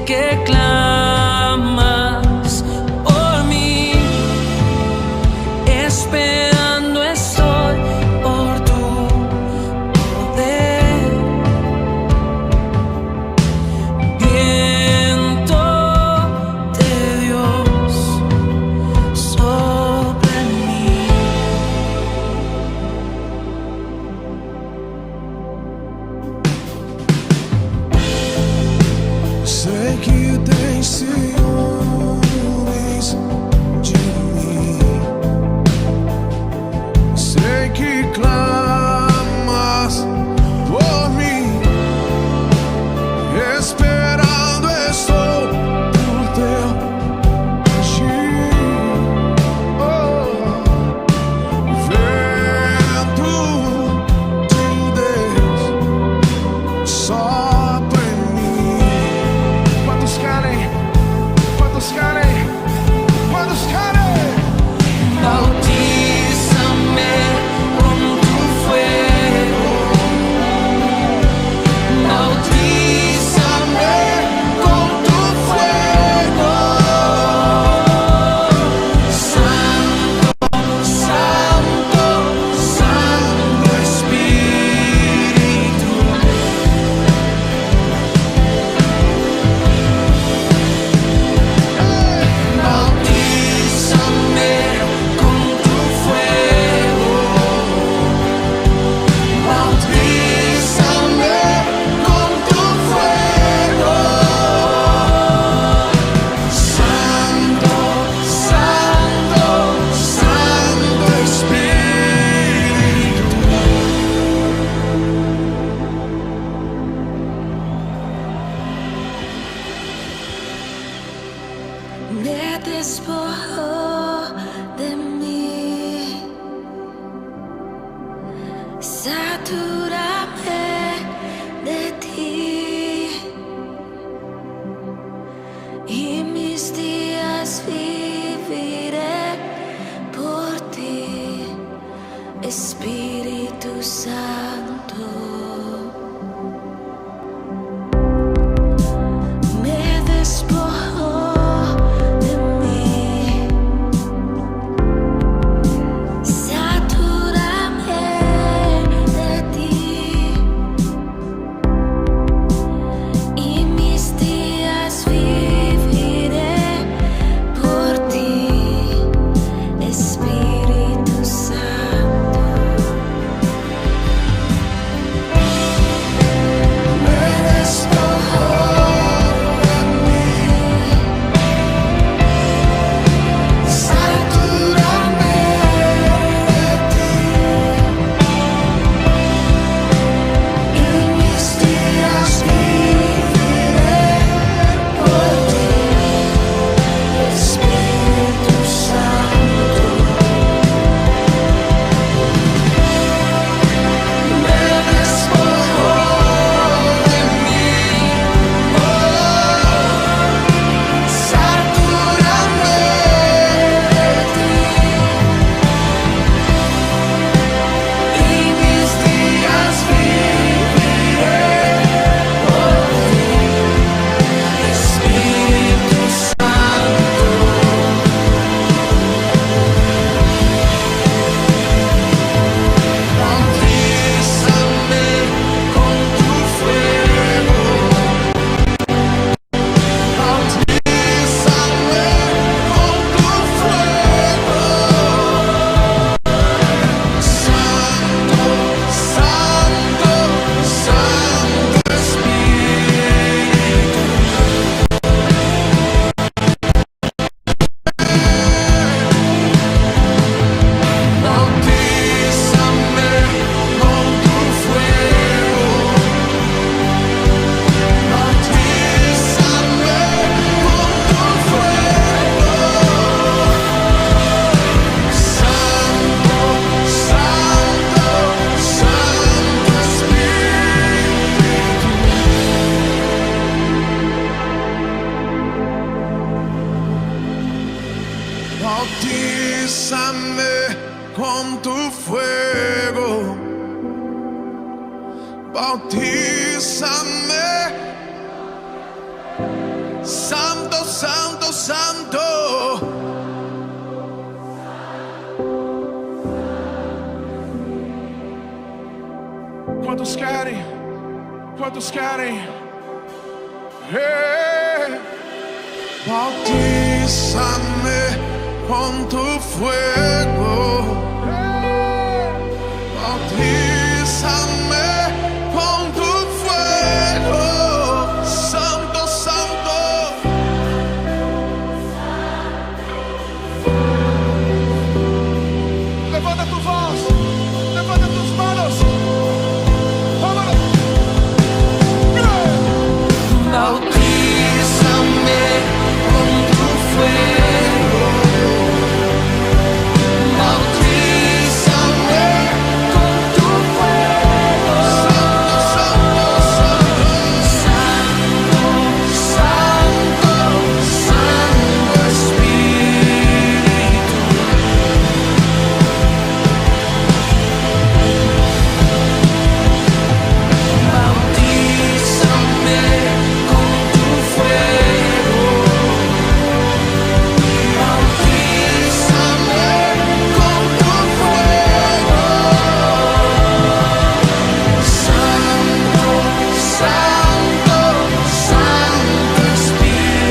que clamas por mí, esperando estoy por tu poder. Viento de Dios sopla en mí. Sei que tem ciúmes de mim, sei que clamas por mim, esperando estou por teu agir. Oh, vento de Deus sopra em mim. Quantos querem? Quantos querem? Quantos querem? Bautízame con tu fuego, bautízame con tu fuego, Santo, Santo, Santo Espíritu. Bautízame con tu fuego, bautízame con tu fuego, Santo, Santo, Santo Espíritu. Me despojo de mí, satúrame de ti, y mis días viviré por ti, Espíritu Santo. Me despojo de mí, satúrame de ti, y mis días viviré por ti, Espíritu Santo. Me despojo de mí, satúrame de ti, y mis días viviré por ti, Espíritu Santo. Me despojo de mí, satúrame de ti, y mis días viviré por ti, Espíritu Santo. Bautízame con tu fuego, bautízame con tu fuego, Santo, Santo, Santo Espíritu. Bautízame con tu fuego, bautízame con tu fuego, Santo, Santo, Santo Espíritu. Bautízame con tu fuego, bautízame, Santo, santo, santo. Quantos querem? Quantos querem? Bautízame con tu fuego. Bautízame con tu fuego. Santo, santo. Levanta tu voz. Levanta tus manos. Vámonos. Bautízame con tu fuego. Bautízame con tu fuego. Santo, santo, santo, santo Espíritu. Bautízame con tu fuego. Bautízame con tu fuego. Santo, santo, santo Espíritu.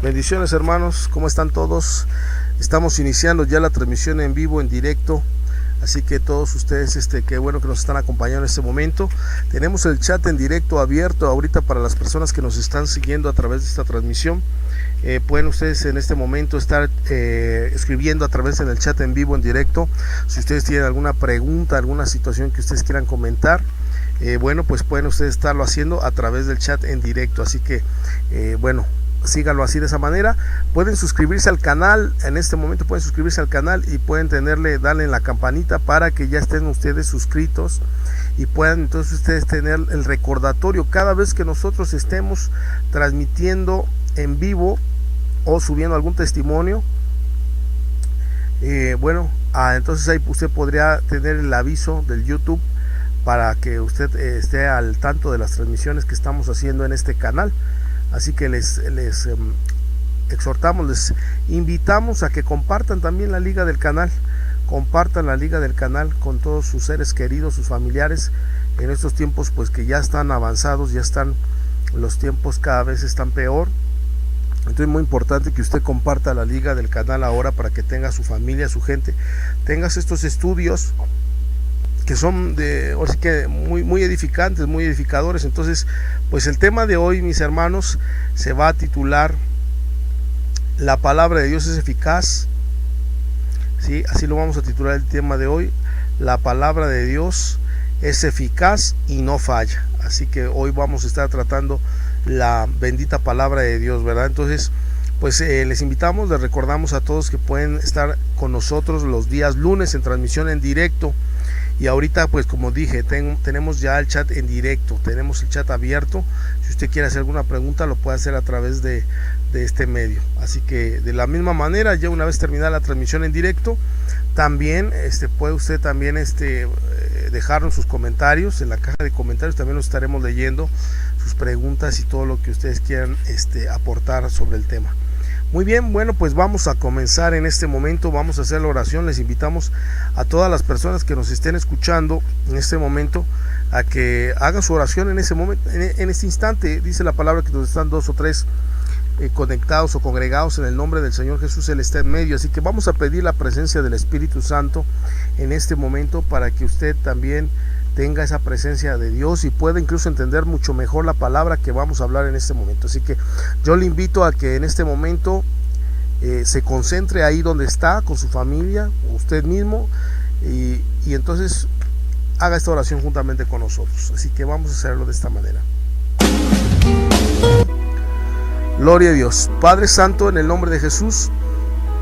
Bendiciones, hermanos, ¿cómo están todos? Estamos iniciando ya la transmisión en vivo, en directo. Así que todos ustedes, qué bueno que nos están acompañando en este momento. Tenemos el chat en directo abierto ahorita para las personas que nos están siguiendo a través de esta transmisión. Pueden ustedes en este momento estar escribiendo a través del chat en vivo, en directo. Si ustedes tienen alguna pregunta, alguna situación que ustedes quieran comentar, bueno, pues pueden ustedes estarlo haciendo a través del chat en directo. Así que, bueno, síganlo así de esa manera. Pueden suscribirse al canal, en este momento pueden suscribirse al canal y pueden darle en la campanita para que ya estén ustedes suscritos y puedan entonces ustedes tener el recordatorio cada vez que nosotros estemos transmitiendo en vivo o subiendo algún testimonio. Bueno, entonces ahí usted podría tener el aviso del YouTube para que usted esté al tanto de las transmisiones que estamos haciendo en este canal. Así que les exhortamos, les invitamos a que compartan también la liga del canal. Compartan la liga del canal con todos sus seres queridos, sus familiares. En estos tiempos pues que ya están avanzados, los tiempos cada vez están peor. Entonces es muy importante que usted comparta la liga del canal ahora para que tenga su familia, su gente, tengas estos estudios que son así que muy edificantes, muy edificadores. Entonces, pues el tema de hoy, mis hermanos, se va a titular La palabra de Dios es eficaz. ¿Sí? Así lo vamos a titular el tema de hoy. La palabra de Dios es eficaz y no falla. Así que hoy vamos a estar tratando la bendita palabra de Dios, ¿verdad? Entonces, pues les invitamos, les recordamos a todos que pueden estar con nosotros los días lunes en transmisión en directo. Y ahorita, pues como dije, tenemos ya el chat en directo, tenemos el chat abierto. Si usted quiere hacer alguna pregunta, lo puede hacer a través de este medio. Así que de la misma manera, ya una vez terminada la transmisión en directo, también puede usted también dejarnos sus comentarios en la caja de comentarios. También los estaremos leyendo, sus preguntas y todo lo que ustedes quieran aportar sobre el tema. Muy bien, bueno, pues vamos a comenzar en este momento, vamos a hacer la oración. Les invitamos a todas las personas que nos estén escuchando en este momento a que hagan su oración en ese momento, en este instante. Dice la palabra que donde están dos o tres conectados o congregados en el nombre del Señor Jesús, Él está en medio. Así que vamos a pedir la presencia del Espíritu Santo en este momento para que usted también tenga esa presencia de Dios y pueda incluso entender mucho mejor la palabra que vamos a hablar en este momento. Así que yo le invito a que en este momento se concentre ahí donde está, con su familia, usted mismo, y entonces haga esta oración juntamente con nosotros. Así que vamos a hacerlo de esta manera. Gloria a Dios. Padre Santo, en el nombre de Jesús,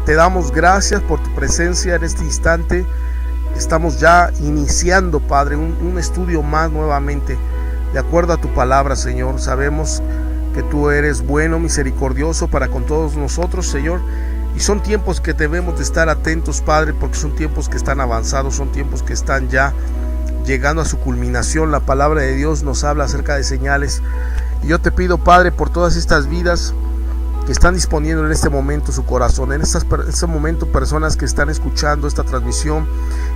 te damos gracias por tu presencia en este instante, estamos ya iniciando, Padre, un estudio más nuevamente, de acuerdo a tu palabra, Señor. Sabemos que tú eres bueno, misericordioso para con todos nosotros, Señor. Y son tiempos que debemos de estar atentos, Padre, porque son tiempos que están avanzados, son tiempos que están ya llegando a su culminación. La palabra de Dios nos habla acerca de señales. Y yo te pido, Padre, por todas estas vidas que están disponiendo en este momento su corazón, en este momento personas que están escuchando esta transmisión,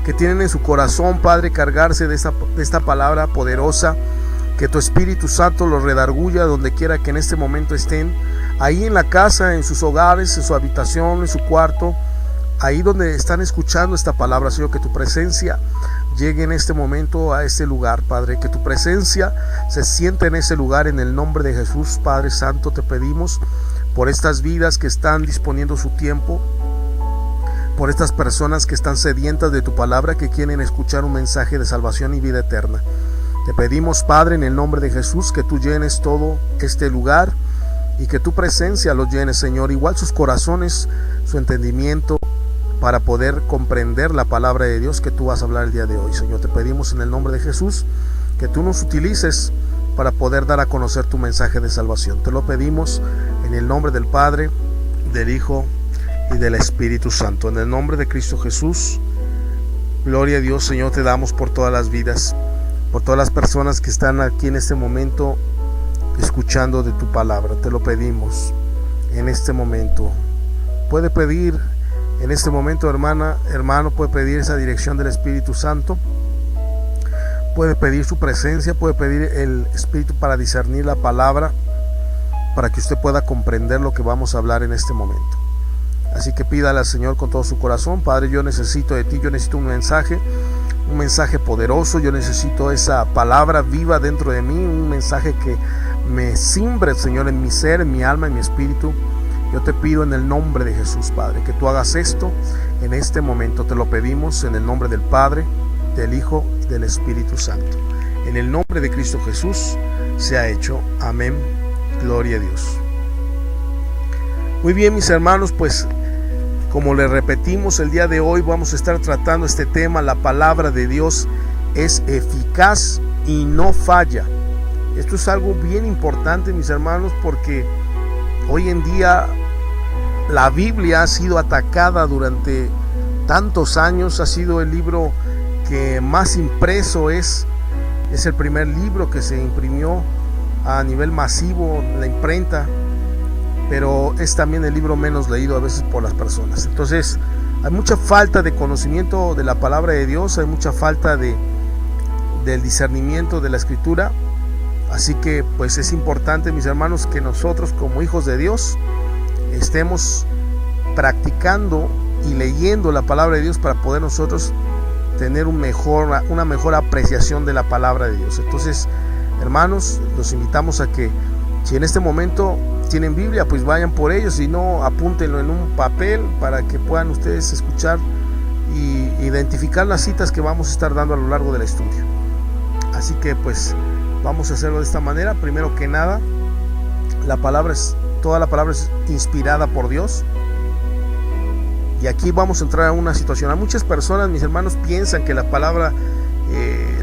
que tienen en su corazón, Padre, cargarse de esta palabra poderosa, que tu Espíritu Santo los redarguya donde quiera que en este momento estén, ahí en la casa, en sus hogares, en su habitación, en su cuarto, ahí donde están escuchando esta palabra, Señor, que tu presencia llegue en este momento a este lugar, Padre, que tu presencia se siente en ese lugar, en el nombre de Jesús. Padre Santo, te pedimos por estas vidas que están disponiendo su tiempo, por estas personas que están sedientas de tu palabra, que quieren escuchar un mensaje de salvación y vida eterna. Te pedimos, Padre, en el nombre de Jesús, que tú llenes todo este lugar y que tu presencia los llene, Señor, igual sus corazones, su entendimiento, para poder comprender la palabra de Dios que tú vas a hablar el día de hoy. Señor, te pedimos en el nombre de Jesús que tú nos utilices para poder dar a conocer tu mensaje de salvación. Te lo pedimos en el nombre del Padre, del Hijo y del Espíritu Santo. En el nombre de Cristo Jesús, gloria a Dios. Señor, te damos por todas las vidas, por todas las personas que están aquí en este momento escuchando de tu palabra. Te lo pedimos en este momento. Puede pedir en este momento, hermano, puede pedir esa dirección del Espíritu Santo. Puede pedir su presencia, puede pedir el Espíritu para discernir la palabra, para que usted pueda comprender lo que vamos a hablar en este momento. Así que pídale al Señor con todo su corazón. Padre, yo necesito de ti, yo necesito un mensaje poderoso, yo necesito esa palabra viva dentro de mí, un mensaje que me simbre, Señor, en mi ser, en mi alma, en mi espíritu. Yo te pido en el nombre de Jesús, Padre, que tú hagas esto en este momento. Te lo pedimos en el nombre del Padre, del Hijo y del Espíritu Santo. En el nombre de Cristo Jesús se ha hecho. Amén. Gloria a Dios. Muy bien, mis hermanos, pues como les repetimos, el día de hoy vamos a estar tratando este tema. La palabra de Dios es eficaz y no falla. Esto es algo bien importante, mis hermanos, porque hoy en día la Biblia ha sido atacada durante tantos años. Ha sido el libro que más impreso es el primer libro que se imprimió a nivel masivo en la imprenta, pero es también el libro menos leído a veces por las personas. Entonces hay mucha falta de conocimiento de la palabra de Dios, hay mucha falta del discernimiento de la Escritura. Así que pues es importante, mis hermanos, que nosotros como hijos de Dios estemos practicando y leyendo la palabra de Dios para poder nosotros tener una mejor apreciación de la palabra de Dios. Entonces, hermanos, los invitamos a que si en este momento tienen Biblia, pues vayan por ellos, si no, apúntenlo en un papel para que puedan ustedes escuchar y identificar las citas que vamos a estar dando a lo largo del estudio. Así que pues vamos a hacerlo de esta manera. Primero que nada, toda la palabra es inspirada por Dios. Y aquí vamos a entrar a una situación. A muchas personas, mis hermanos, piensan que la palabra,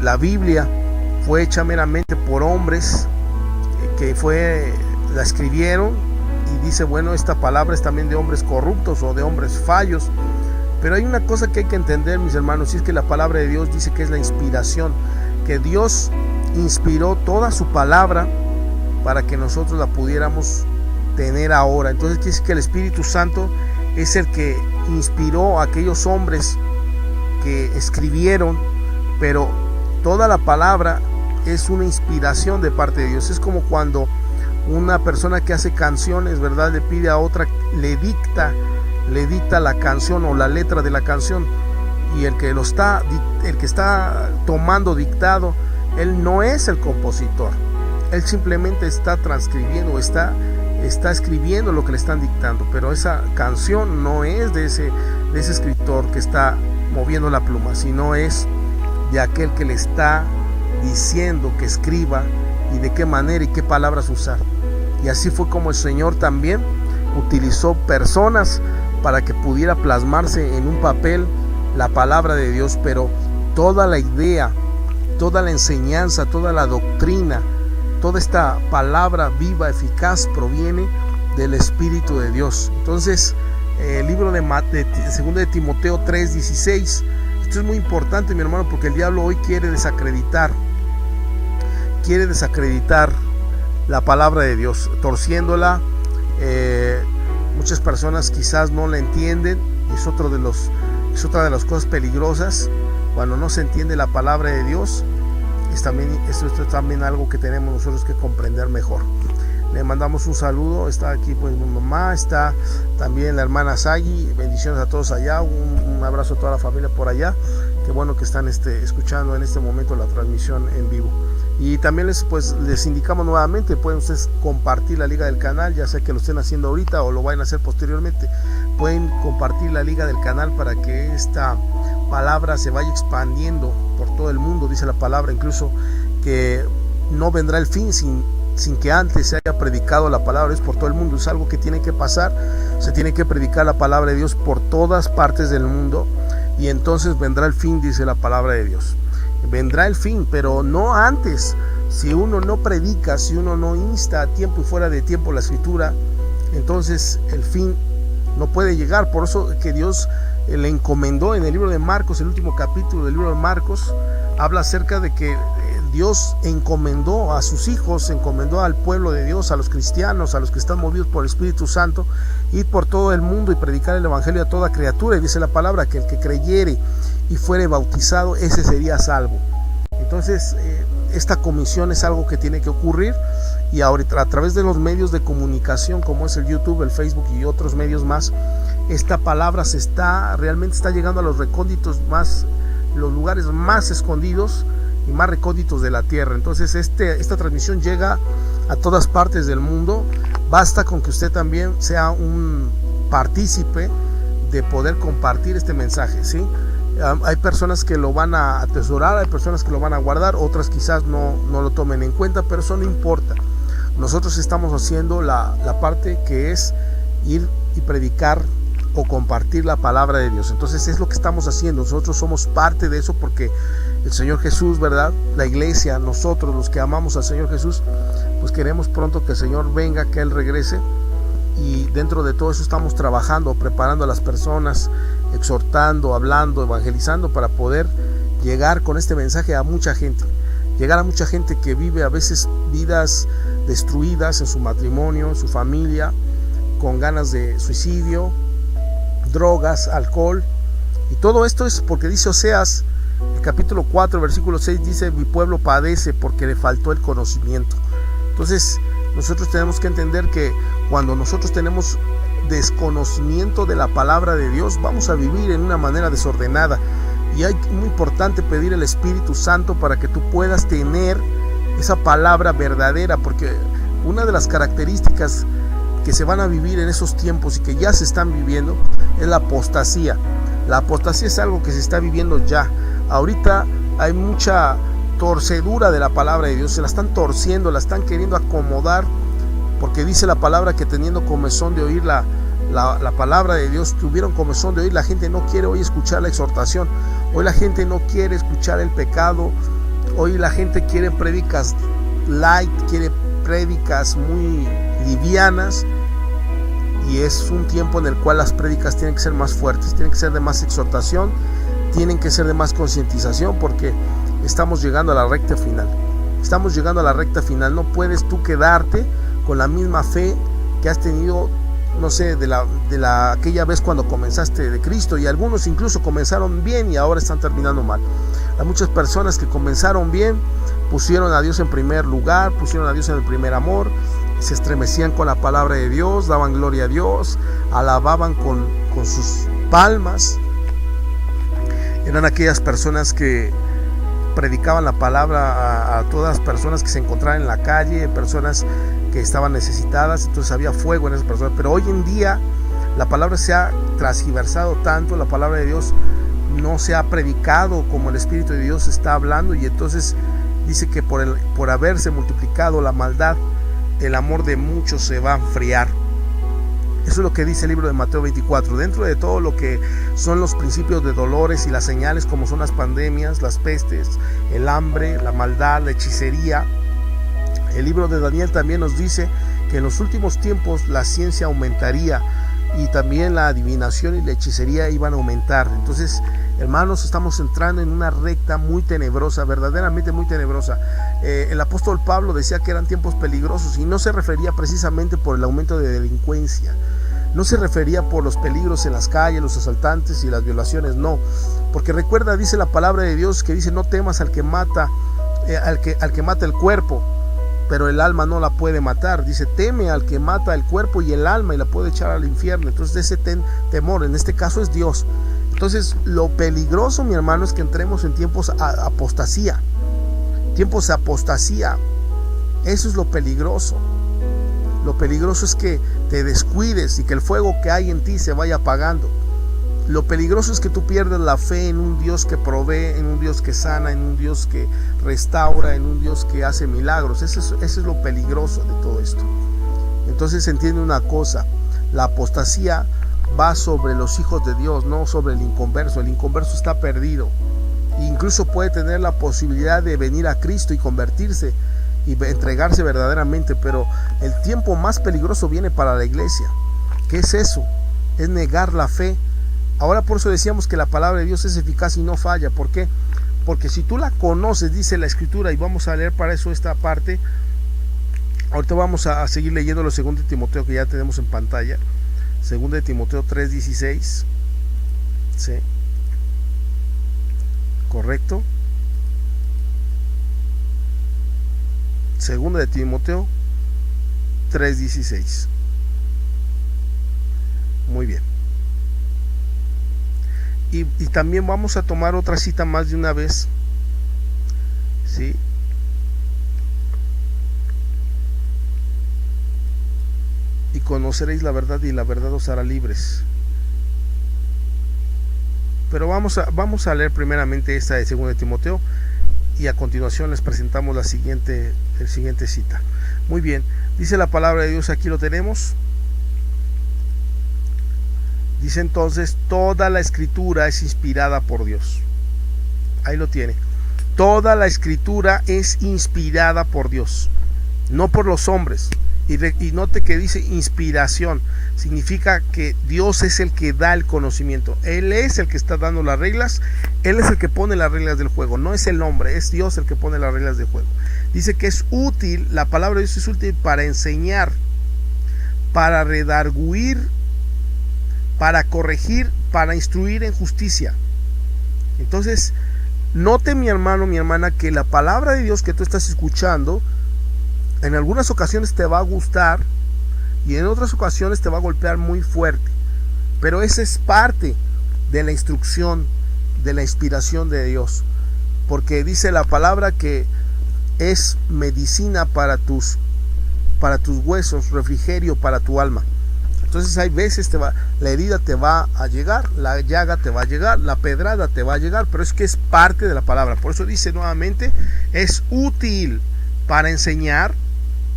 la Biblia, fue hecha meramente por hombres, la escribieron y dice, bueno, esta palabra es también de hombres corruptos o de hombres fallos. Pero hay una cosa que hay que entender, mis hermanos, y es que la palabra de Dios dice que es la inspiración, que Dios inspiró toda su palabra para que nosotros la pudiéramos tener ahora. Entonces quiere decir que el Espíritu Santo es el que inspiró a aquellos hombres que escribieron, pero toda la palabra es una inspiración de parte de Dios. Es como cuando una persona que hace canciones, ¿verdad?, le pide a otra, le dicta la canción o la letra de la canción, y el que está tomando dictado, él no es el compositor, él simplemente está transcribiendo, está escribiendo lo que le están dictando, pero esa canción no es de ese escritor que está moviendo la pluma, sino es de aquel que le está diciendo que escriba y de qué manera y qué palabras usar. Y así fue como el Señor también utilizó personas para que pudiera plasmarse en un papel la palabra de Dios, pero toda la idea, toda la enseñanza, toda la doctrina, toda esta palabra viva, eficaz, proviene del Espíritu de Dios. Entonces, el libro de 2 de Timoteo 3:16, esto es muy importante, mi hermano, porque el diablo hoy quiere desacreditar la palabra de Dios, torciéndola. Muchas personas quizás no la entienden, y es otra de las cosas peligrosas cuando no se entiende la palabra de Dios. Esto es también algo que tenemos nosotros que comprender mejor. Le mandamos un saludo, está aquí pues mi mamá, está también la hermana Sagi, bendiciones a todos allá, un abrazo a toda la familia por allá, qué bueno que están escuchando en este momento la transmisión en vivo. Y también les indicamos nuevamente, pueden ustedes compartir la liga del canal, ya sea que lo estén haciendo ahorita o lo vayan a hacer posteriormente, pueden compartir la liga del canal para que esta palabra se vaya expandiendo por todo el mundo. Dice la palabra incluso que no vendrá el fin sin que antes se haya predicado la palabra. Es por todo el mundo, es algo que tiene que pasar, se tiene que predicar la palabra de Dios por todas partes del mundo, y entonces vendrá el fin, dice la palabra de Dios. Vendrá el fin, pero no antes. Si uno no predica, si uno no insta a tiempo y fuera de tiempo la escritura, entonces el fin no puede llegar. Por eso que Dios le encomendó en el libro de Marcos, el último capítulo del libro de Marcos, habla acerca de que Dios encomendó a sus hijos, encomendó al pueblo de Dios, a los cristianos, a los que están movidos por el Espíritu Santo, ir por todo el mundo y predicar el evangelio a toda criatura. Y dice la palabra que el que creyere y fuere bautizado, ese sería salvo. Entonces esta comisión es algo que tiene que ocurrir, y ahorita a través de los medios de comunicación como es el YouTube, el Facebook y otros medios más, esta palabra realmente está llegando a los recónditos los lugares más escondidos y más recónditos de la tierra. Entonces esta transmisión llega a todas partes del mundo. Basta con que usted también sea un partícipe de poder compartir este mensaje, ¿sí? Hay personas que lo van a atesorar, hay personas que lo van a guardar, otras quizás no lo tomen en cuenta, pero eso no importa. Nosotros estamos haciendo la parte que es ir y predicar o compartir la palabra de Dios. Entonces es lo que estamos haciendo. Nosotros somos parte de eso, porque el Señor Jesús, ¿verdad? La iglesia, nosotros los que amamos al Señor Jesús, pues queremos pronto que el Señor venga, que Él regrese, y dentro de todo eso estamos trabajando, preparando a las personas, exhortando, hablando, evangelizando, para poder llegar con este mensaje a mucha gente, llegar a mucha gente que vive a veces vidas destruidas en su matrimonio, en su familia, con ganas de suicidio, drogas, alcohol, y todo esto es porque dice Oseas, el capítulo 4, versículo 6, dice: mi pueblo padece porque le faltó el conocimiento. Entonces nosotros tenemos que entender que cuando nosotros tenemos desconocimiento de la palabra de Dios, vamos a vivir en una manera desordenada, y es muy importante pedir el Espíritu Santo para que tú puedas tener esa palabra verdadera, porque una de las características que se van a vivir en esos tiempos y que ya se están viviendo es la apostasía. La apostasía es algo que se está viviendo ya. Ahorita hay mucha torcedura de la palabra de Dios, se la están torciendo, la están queriendo acomodar, porque dice la palabra que teniendo comezón de oír la palabra de Dios, tuvieron comezón de oír. La gente no quiere hoy escuchar la exhortación, hoy la gente no quiere escuchar el pecado, hoy la gente quiere prédicas light, quiere prédicas muy livianas, y es un tiempo en el cual las prédicas tienen que ser más fuertes, tienen que ser de más exhortación, tienen que ser de más concientización, porque estamos llegando a la recta final. Estamos llegando a la recta final. No puedes tú quedarte con la misma fe que has tenido, no sé, de aquella vez cuando comenzaste de Cristo, y algunos incluso comenzaron bien y ahora están terminando mal. Hay muchas personas que comenzaron bien, pusieron a Dios en primer lugar, pusieron a Dios en el primer amor, se estremecían con la palabra de Dios, daban gloria a Dios, alababan con sus palmas. Eran aquellas personas que predicaban la palabra a todas las personas que se encontraban en la calle, personas que estaban necesitadas. Entonces había fuego en esas personas. Pero hoy en día la palabra se ha transgiversado tanto, la palabra de Dios no se ha predicado como el Espíritu de Dios está hablando, y entonces dice que por haberse multiplicado la maldad, el amor de muchos se va a enfriar. Eso es lo que dice el libro de Mateo 24. Dentro de todo lo que son los principios de dolores y las señales, como son las pandemias, las pestes, el hambre, la maldad, la hechicería, el libro de Daniel también nos dice que en los últimos tiempos la ciencia aumentaría y también la adivinación y la hechicería iban a aumentar. Entonces, hermanos, estamos entrando en una recta muy tenebrosa, verdaderamente muy tenebrosa. El apóstol Pablo decía que eran tiempos peligrosos y no se refería precisamente por el aumento de delincuencia, no se refería por los peligros en las calles, los asaltantes y las violaciones, no, porque recuerda, dice la palabra de Dios que dice: no temas al que mata, al que mata el cuerpo, pero el alma no la puede matar. Dice: teme al que mata el cuerpo y el alma y la puede echar al infierno. Entonces ese temor, en este caso, es Dios. Entonces lo peligroso, mi hermano, es que entremos en tiempos de apostasía. Tiempos de apostasía. Eso es lo peligroso. Lo peligroso es que te descuides y que el fuego que hay en ti se vaya apagando. Lo peligroso es que tú pierdas la fe en un Dios que provee, en un Dios que sana, en un Dios que restaura, en un Dios que hace milagros. Eso es lo peligroso de todo esto. Entonces se entiende una cosa: la apostasía va sobre los hijos de Dios, no sobre el inconverso. El inconverso está perdido. Incluso puede tener la posibilidad de venir a Cristo y convertirse y entregarse verdaderamente, pero el tiempo más peligroso viene para la iglesia. ¿Qué es eso? Es negar la fe. Ahora, por eso decíamos que la palabra de Dios es eficaz y no falla. ¿Por qué? Porque si tú la conoces, dice la Escritura, y vamos a leer para eso esta parte. Ahorita vamos a seguir leyendo los 2 de Timoteo que ya tenemos en pantalla. 2 de Timoteo 3:16. ¿Sí? ¿Correcto? 2 de Timoteo 3:16. Muy bien. Y también vamos a tomar otra cita más de una vez. ¿Sí? Y conoceréis la verdad y la verdad os hará libres. Pero vamos a leer primeramente esta de 2 de Timoteo y a continuación les presentamos la siguiente cita. Muy bien, dice la palabra de Dios, aquí lo tenemos. Dice entonces: toda la escritura es inspirada por Dios. Ahí lo tiene. Toda la escritura es inspirada por Dios, no por los hombres. Y note que dice inspiración. Significa que Dios es el que da el conocimiento. Él es el que está dando las reglas. Él es el que pone las reglas del juego. No es el hombre, es Dios el que pone las reglas del juego. Dice que es útil, la palabra de Dios es útil para enseñar, para redarguir, para corregir, para instruir en justicia. Entonces, note, mi hermano, mi hermana, que la palabra de Dios que tú estás escuchando, en algunas ocasiones te va a gustar y en otras ocasiones te va a golpear muy fuerte. Pero esa es parte de la instrucción, de la inspiración de Dios. Porque dice la palabra que es medicina para tus huesos, refrigerio para tu alma. Entonces hay veces la herida te va a llegar, la llaga te va a llegar, la pedrada te va a llegar, pero es que es parte de la palabra. Por eso dice nuevamente, es útil para enseñar,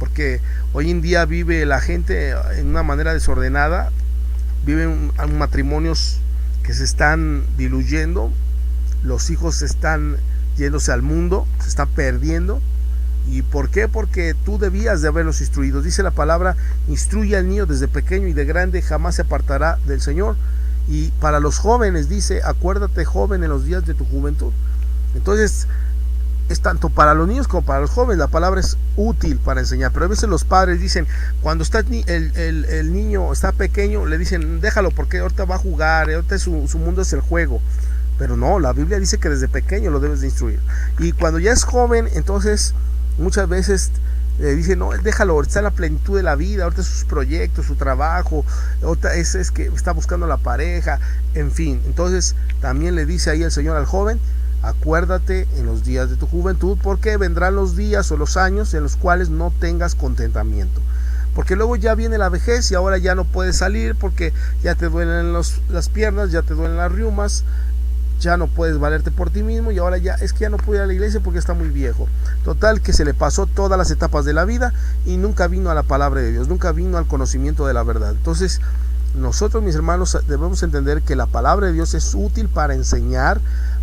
porque hoy en día vive la gente en una manera desordenada, viven matrimonios que se están diluyendo, los hijos están yéndose al mundo, se están perdiendo. ¿Y por qué? Porque tú debías de haberlos instruido. Dice la palabra: instruye al niño desde pequeño y de grande jamás se apartará del Señor. Y para los jóvenes dice: acuérdate, joven, en los días de tu juventud. Entonces es tanto para los niños como para los jóvenes. La palabra es útil para enseñar. Pero a veces los padres dicen, cuando está el niño está pequeño, le dicen: déjalo porque ahorita va a jugar, ahorita su mundo es el juego. Pero no, la Biblia dice que desde pequeño lo debes de instruir. Y cuando ya es joven, entonces muchas veces le dicen: no, déjalo, ahorita está en la plenitud de la vida, ahorita sus proyectos, su trabajo, ahorita es que está buscando la pareja, en fin. Entonces también le dice ahí el Señor al joven: acuérdate en los días de tu juventud, porque vendrán los días o los años en los cuales no tengas contentamiento. Porque luego ya viene la vejez y ahora ya no puedes salir porque ya te duelen las piernas, ya te duelen las riumas, ya no puedes valerte por ti mismo y ahora ya es que ya no puede ir a la iglesia porque está muy viejo. Total que se le pasó todas las etapas de la vida y nunca vino a la palabra de Dios, nunca vino al conocimiento de la verdad. Entonces nosotros, mis hermanos, debemos entender que la palabra de Dios es útil para enseñar,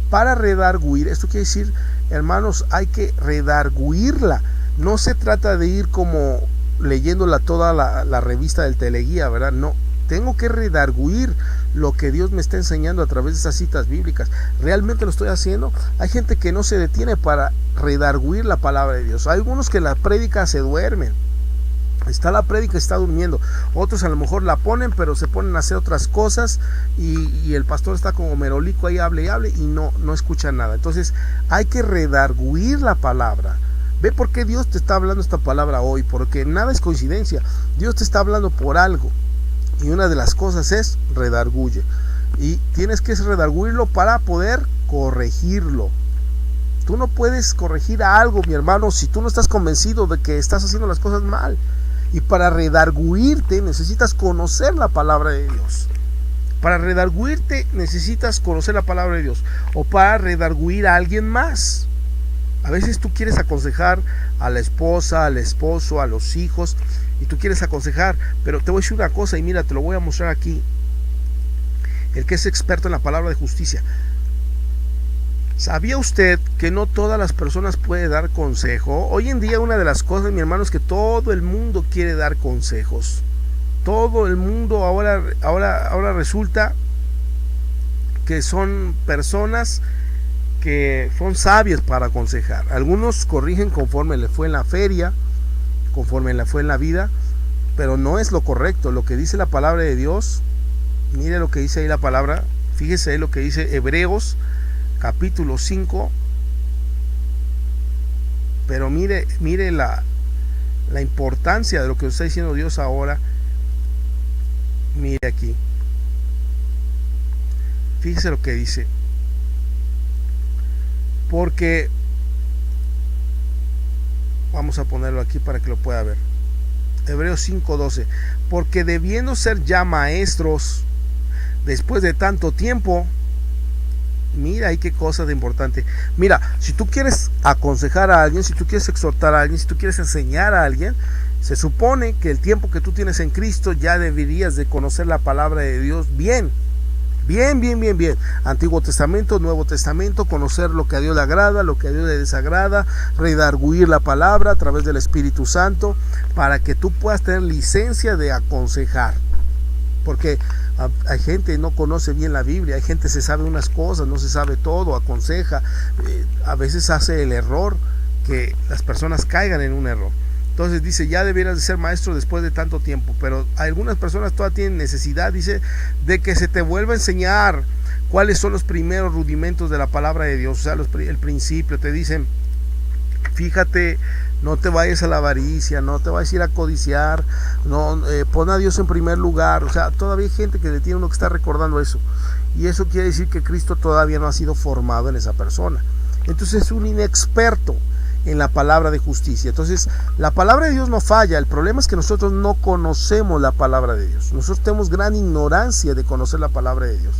para redarguir. Esto quiere decir, hermanos, hay que redarguirla. No se trata de ir como leyéndola toda la revista del Teleguía, ¿verdad? No, tengo que redarguir lo que Dios me está enseñando a través de esas citas bíblicas. ¿Realmente lo estoy haciendo? Hay gente que no se detiene para redarguir la palabra de Dios. Hay algunos que en la prédica se duermen. Está la prédica, está durmiendo. Otros a lo mejor la ponen, pero se ponen a hacer otras cosas y el pastor está como merolico ahí, hable y hable y no escucha nada. Entonces hay que redarguir la palabra. Ve por qué Dios te está hablando esta palabra hoy, porque nada es coincidencia. Dios te está hablando por algo. Y una de las cosas es redarguye. Y tienes que redarguirlo para poder corregirlo. Tú no puedes corregir a algo, mi hermano, si tú no estás convencido de que estás haciendo las cosas mal. Y para redarguirte necesitas conocer la palabra de Dios. Para redarguirte necesitas conocer la palabra de Dios. O para redarguir a alguien más. A veces tú quieres aconsejar a la esposa, al esposo, a los hijos. Y tú quieres aconsejar, pero te voy a decir una cosa y mira, te lo voy a mostrar aquí. El que es experto en la palabra de justicia. ¿Sabía usted que no todas las personas pueden dar consejo? Hoy en día una de las cosas, mi hermano, es que todo el mundo quiere dar consejos. Todo el mundo ahora resulta que son personas que son sabias para aconsejar. Algunos corrigen conforme le fue en la feria, conforme le fue en la vida, pero no es lo correcto. Lo que dice la palabra de Dios, mire lo que dice ahí la palabra, fíjese ahí lo que dice Hebreos capítulo 5, pero mire la importancia de lo que está diciendo Dios ahora. Mire aquí, fíjese lo que dice, porque vamos a ponerlo aquí para que lo pueda ver. Hebreos 5:12. Porque debiendo ser ya maestros después de tanto tiempo. Mira ahí qué cosa de importante. Mira, si tú quieres aconsejar a alguien, si tú quieres exhortar a alguien, si tú quieres enseñar a alguien, se supone que el tiempo que tú tienes en Cristo ya deberías de conocer la palabra de Dios bien. Bien. Antiguo Testamento, Nuevo Testamento, conocer lo que a Dios le agrada, lo que a Dios le desagrada, redarguir la palabra a través del Espíritu Santo, para que tú puedas tener licencia de aconsejar. Porque hay gente que no conoce bien la Biblia, hay gente que se sabe unas cosas, no se sabe todo, aconseja, a veces hace el error que las personas caigan en un error. Entonces dice, ya debieras de ser maestro después de tanto tiempo, pero algunas personas todavía tienen necesidad, dice, de que se te vuelva a enseñar cuáles son los primeros rudimentos de la palabra de Dios, o sea, el principio. Te dicen, fíjate, no te vayas a la avaricia, no te vayas a ir a codiciar, no, pon a Dios en primer lugar. O sea, todavía hay gente que le tiene uno que está recordando eso, y eso quiere decir que Cristo todavía no ha sido formado en esa persona. Entonces es un inexperto en la palabra de justicia. Entonces la palabra de Dios no falla. El problema es que nosotros no conocemos la palabra de Dios. Nosotros tenemos gran ignorancia de conocer la palabra de Dios.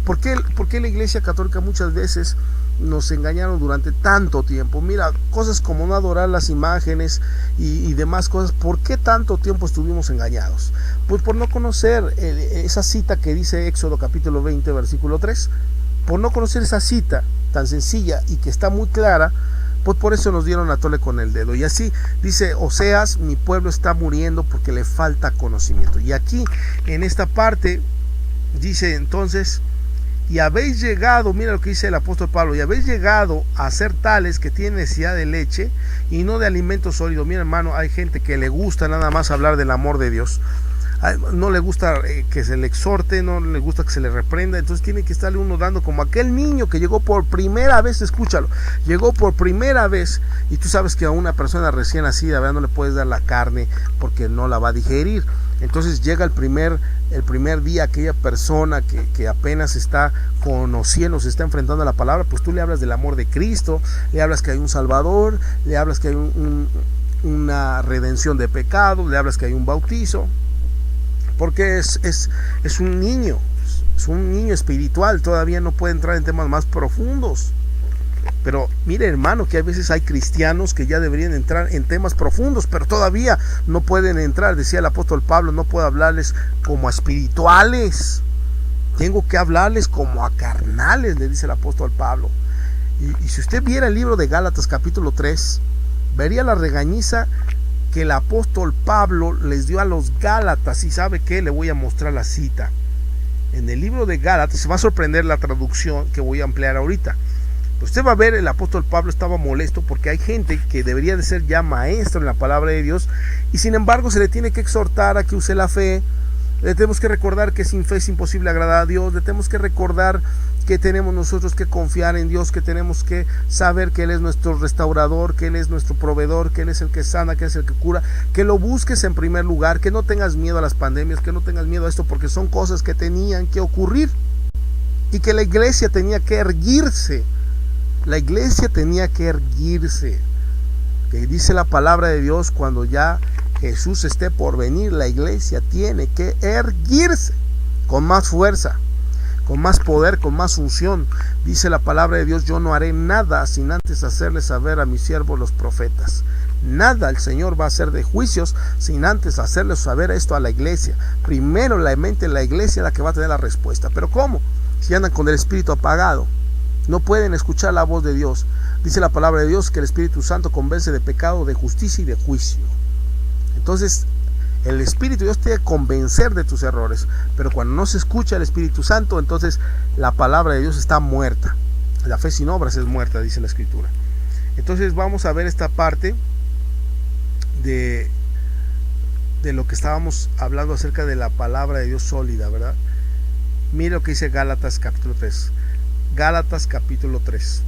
¿Por qué la Iglesia Católica muchas veces nos engañaron durante tanto tiempo? Mira, cosas como no adorar las imágenes y demás cosas. ¿Por qué tanto tiempo estuvimos engañados? Pues por no conocer esa cita que dice Éxodo capítulo 20 versículo 3. Por no conocer esa cita tan sencilla y que está muy clara, pues por eso nos dieron a tole con el dedo. Y así dice Oseas, mi pueblo está muriendo porque le falta conocimiento. Y aquí en esta parte dice entonces, y habéis llegado, mira lo que dice el apóstol Pablo, y habéis llegado a ser tales que tienen necesidad de leche y no de alimento sólido. Mira, hermano, hay gente que le gusta nada más hablar del amor de Dios. No le gusta que se le exhorte, no le gusta que se le reprenda. Entonces tiene que estarle uno dando como aquel niño que llegó por primera vez. Escúchalo, llegó por primera vez, y tú sabes que a una persona recién nacida, ¿verdad?, no le puedes dar la carne porque no la va a digerir. Entonces llega el primer día, aquella persona que apenas está conociendo, se está enfrentando a la palabra, pues tú le hablas del amor de Cristo, le hablas que hay un Salvador, le hablas que hay una redención de pecados, le hablas que hay un bautizo. Porque es un niño, Es un niño espiritual, todavía no puede entrar en temas más profundos. Pero mire, hermano, que a veces hay cristianos que ya deberían entrar en temas profundos, pero todavía no pueden entrar. Decía el apóstol Pablo, no puedo hablarles como a espirituales, tengo que hablarles como a carnales, le dice el apóstol Pablo. Y si usted viera el libro de Gálatas capítulo 3, vería la regañiza que el apóstol Pablo les dio a los Gálatas. Y sabe qué, le voy a mostrar la cita. En el libro de Gálatas, se va a sorprender la traducción que voy a emplear ahorita. Usted va a ver, el apóstol Pablo estaba molesto porque hay gente que debería de ser ya maestro en la palabra de Dios, y sin embargo se le tiene que exhortar a que use la fe. Le tenemos que recordar que sin fe es imposible agradar a Dios. Le tenemos que recordar que tenemos nosotros que confiar en Dios, que tenemos que saber que Él es nuestro restaurador, que Él es nuestro proveedor, que Él es el que sana, que Él es el que cura, que lo busques en primer lugar, que no tengas miedo a las pandemias, que no tengas miedo a esto, porque son cosas que tenían que ocurrir y que la iglesia tenía que erguirse. La iglesia tenía que erguirse. Que dice la palabra de Dios, cuando ya Jesús esté por venir, la iglesia tiene que erguirse con más fuerza, con más poder, con más unción. Dice la palabra de Dios, yo no haré nada sin antes hacerles saber a mis siervos los profetas. Nada el Señor va a hacer de juicios sin antes hacerles saber esto a la iglesia. Primero la mente de la iglesia es la que va a tener la respuesta. Pero ¿cómo? Si andan con el espíritu apagado, no pueden escuchar la voz de Dios. Dice la palabra de Dios que el Espíritu Santo convence de pecado, de justicia y de juicio. Entonces el Espíritu de Dios te tiene que convencer de tus errores, pero cuando no se escucha el Espíritu Santo, entonces la palabra de Dios está muerta. La fe sin obras es muerta, dice la Escritura. Entonces vamos a ver esta parte de lo que estábamos hablando acerca de la palabra de Dios sólida, ¿verdad? Mire lo que dice Gálatas capítulo 3. Gálatas capítulo 3.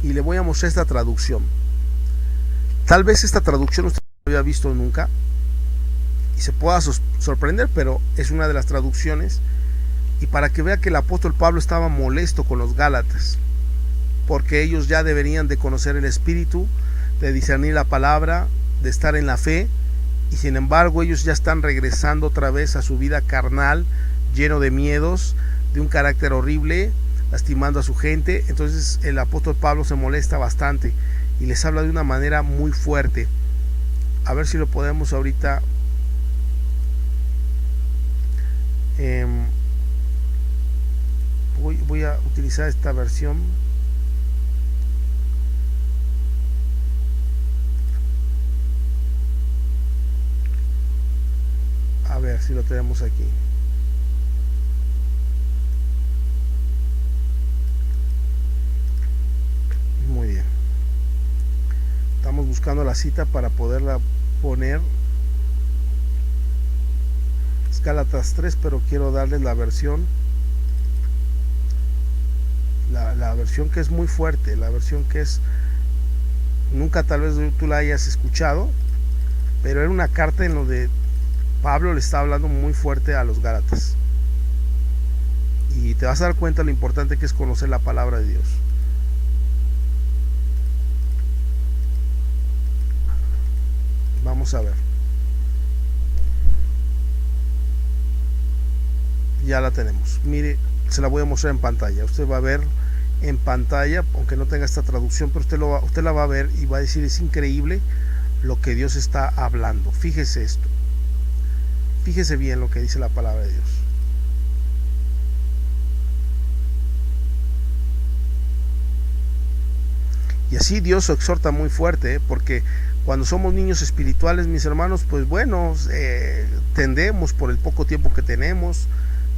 Y le voy a mostrar esta traducción. Tal vez esta traducción usted no había visto nunca y se pueda sorprender, pero es una de las traducciones. Y para que vea que el apóstol Pablo estaba molesto con los Gálatas, porque ellos ya deberían de conocer el Espíritu, de discernir la palabra, de estar en la fe, y sin embargo ellos ya están regresando otra vez a su vida carnal, lleno de miedos, de un carácter horrible, lastimando a su gente. Entonces el apóstol Pablo se molesta bastante y les habla de una manera muy fuerte. A ver si lo podemos ahorita voy a utilizar esta versión. A ver si lo tenemos aquí. Muy bien. Estamos buscando la cita para poderla poner. Es Gálatas 3, pero quiero darles la versión. La versión que es muy fuerte, la versión que es, nunca tal vez tú la hayas escuchado, pero era una carta en donde Pablo le está hablando muy fuerte a los Gálatas. Y te vas a dar cuenta lo importante que es conocer la palabra de Dios. Vamos a ver. Ya la tenemos. Mire, se la voy a mostrar en pantalla. Usted va a ver en pantalla, aunque no tenga esta traducción, pero usted la va a ver y va a decir, es increíble lo que Dios está hablando. Fíjese esto. Fíjese bien lo que dice la palabra de Dios. Y así Dios exhorta muy fuerte, porque cuando somos niños espirituales, mis hermanos, pues bueno, tendemos por el poco tiempo que tenemos,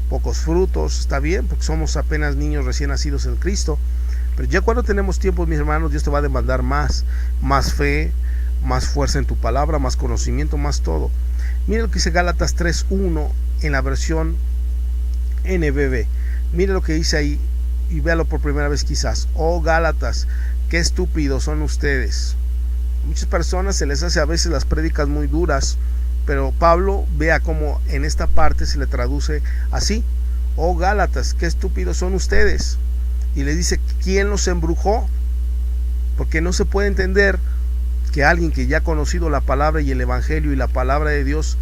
pocos frutos, está bien, porque somos apenas niños recién nacidos en Cristo. Pero ya cuando tenemos tiempo, mis hermanos, Dios te va a demandar más fe, más fuerza en tu palabra, más conocimiento, más todo. Mire lo que dice Gálatas 3:1 en la versión NBB. Mire lo que dice ahí y véalo por primera vez quizás. Oh Gálatas, qué estúpidos son ustedes. Muchas personas se les hace a veces las prédicas muy duras, pero Pablo, vea cómo en esta parte se le traduce así. Oh Gálatas, qué estúpidos son ustedes. Y le dice, ¿quién los embrujó? Porque no se puede entender que alguien que ya ha conocido la palabra y el evangelio y la palabra de Dios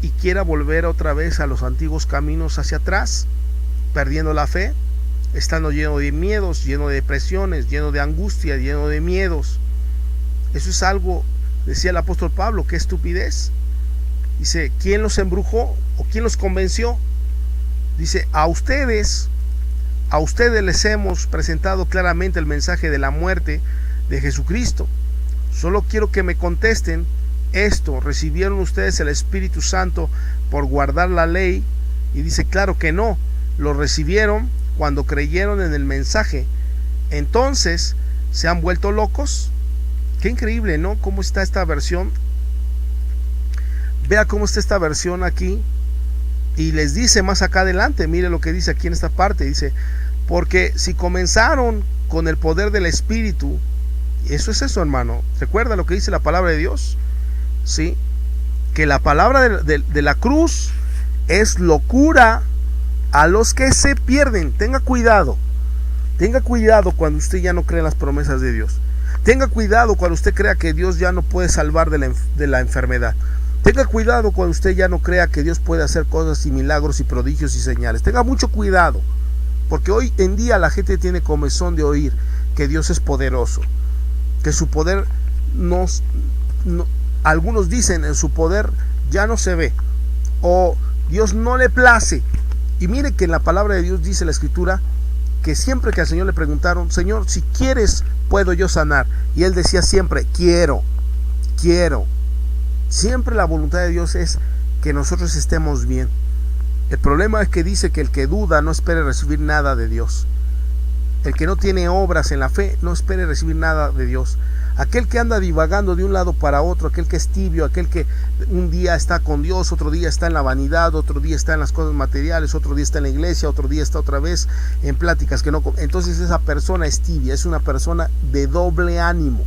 y quiera volver otra vez a los antiguos caminos hacia atrás, perdiendo la fe, estando lleno de miedos, lleno de depresiones, lleno de angustia, lleno de miedos. Eso es algo, decía el apóstol Pablo, qué estupidez. Dice, ¿quién los embrujó o quién los convenció? Dice, a ustedes les hemos presentado claramente el mensaje de la muerte de Jesucristo. Solo quiero que me contesten esto: ¿recibieron ustedes el Espíritu Santo por guardar la ley? Y dice, claro que no, lo recibieron cuando creyeron en el mensaje. Entonces, ¿se han vuelto locos? Qué increíble, ¿no? ¿Cómo está esta versión? Vea cómo está esta versión aquí. Y les dice más acá adelante, mire lo que dice aquí en esta parte. Dice, porque si comenzaron con el poder del Espíritu, eso es eso, hermano. ¿Recuerda lo que dice la palabra de Dios? ¿Sí? Que la palabra de la cruz es locura a los que se pierden. Tenga cuidado cuando usted ya no cree en las promesas de Dios. Tenga cuidado cuando usted crea que Dios ya no puede salvar de la enfermedad. Tenga cuidado cuando usted ya no crea que Dios puede hacer cosas y milagros y prodigios y señales. Tenga mucho cuidado, porque hoy en día la gente tiene comezón de oír que Dios es poderoso, que su poder algunos dicen en su poder ya no se ve, o Dios no le place. Y mire que en la palabra de Dios dice la Escritura que siempre que al Señor le preguntaron, Señor, si quieres puedo yo sanar, y Él decía siempre, quiero. Siempre la voluntad de Dios es que nosotros estemos bien. El problema es que dice que el que duda no espere recibir nada de Dios. El que no tiene obras en la fe no espere recibir nada de Dios. Aquel que anda divagando de un lado para otro, aquel que es tibio, aquel que un día está con Dios, otro día está en la vanidad, otro día está en las cosas materiales, otro día está en la iglesia, otro día está otra vez en pláticas que no. Entonces esa persona es tibia, es una persona de doble ánimo.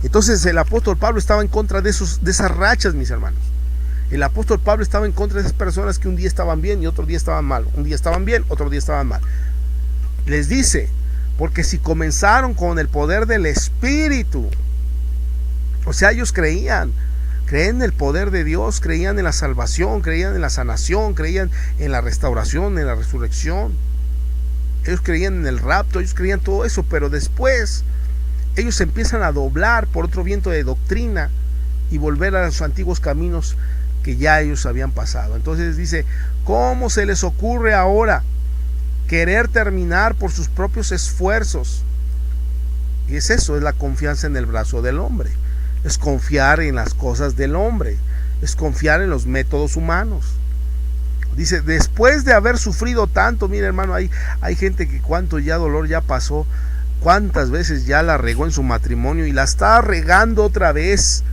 Entonces el apóstol Pablo estaba en contra de esas rachas, mis hermanos. El apóstol Pablo estaba en contra de esas personas que un día estaban bien y otro día estaban mal. Un día estaban bien, otro día estaban mal. Les dice, porque si comenzaron con el poder del Espíritu, o sea, ellos creían en el poder de Dios, creían en la salvación, creían en la sanación, creían en la restauración, en la resurrección. Ellos creían en el rapto, ellos creían todo eso, pero después ellos se empiezan a doblar por otro viento de doctrina y volver a los antiguos caminos que ya ellos habían pasado. Entonces dice, ¿cómo se les ocurre ahora querer terminar por sus propios esfuerzos? Y es eso, es la confianza en el brazo del hombre, es confiar en las cosas del hombre, es confiar en los métodos humanos. Dice, después de haber sufrido tanto, mire hermano, hay gente que cuánto ya dolor ya pasó, cuántas veces ya la regó en su matrimonio y la está regando otra vez.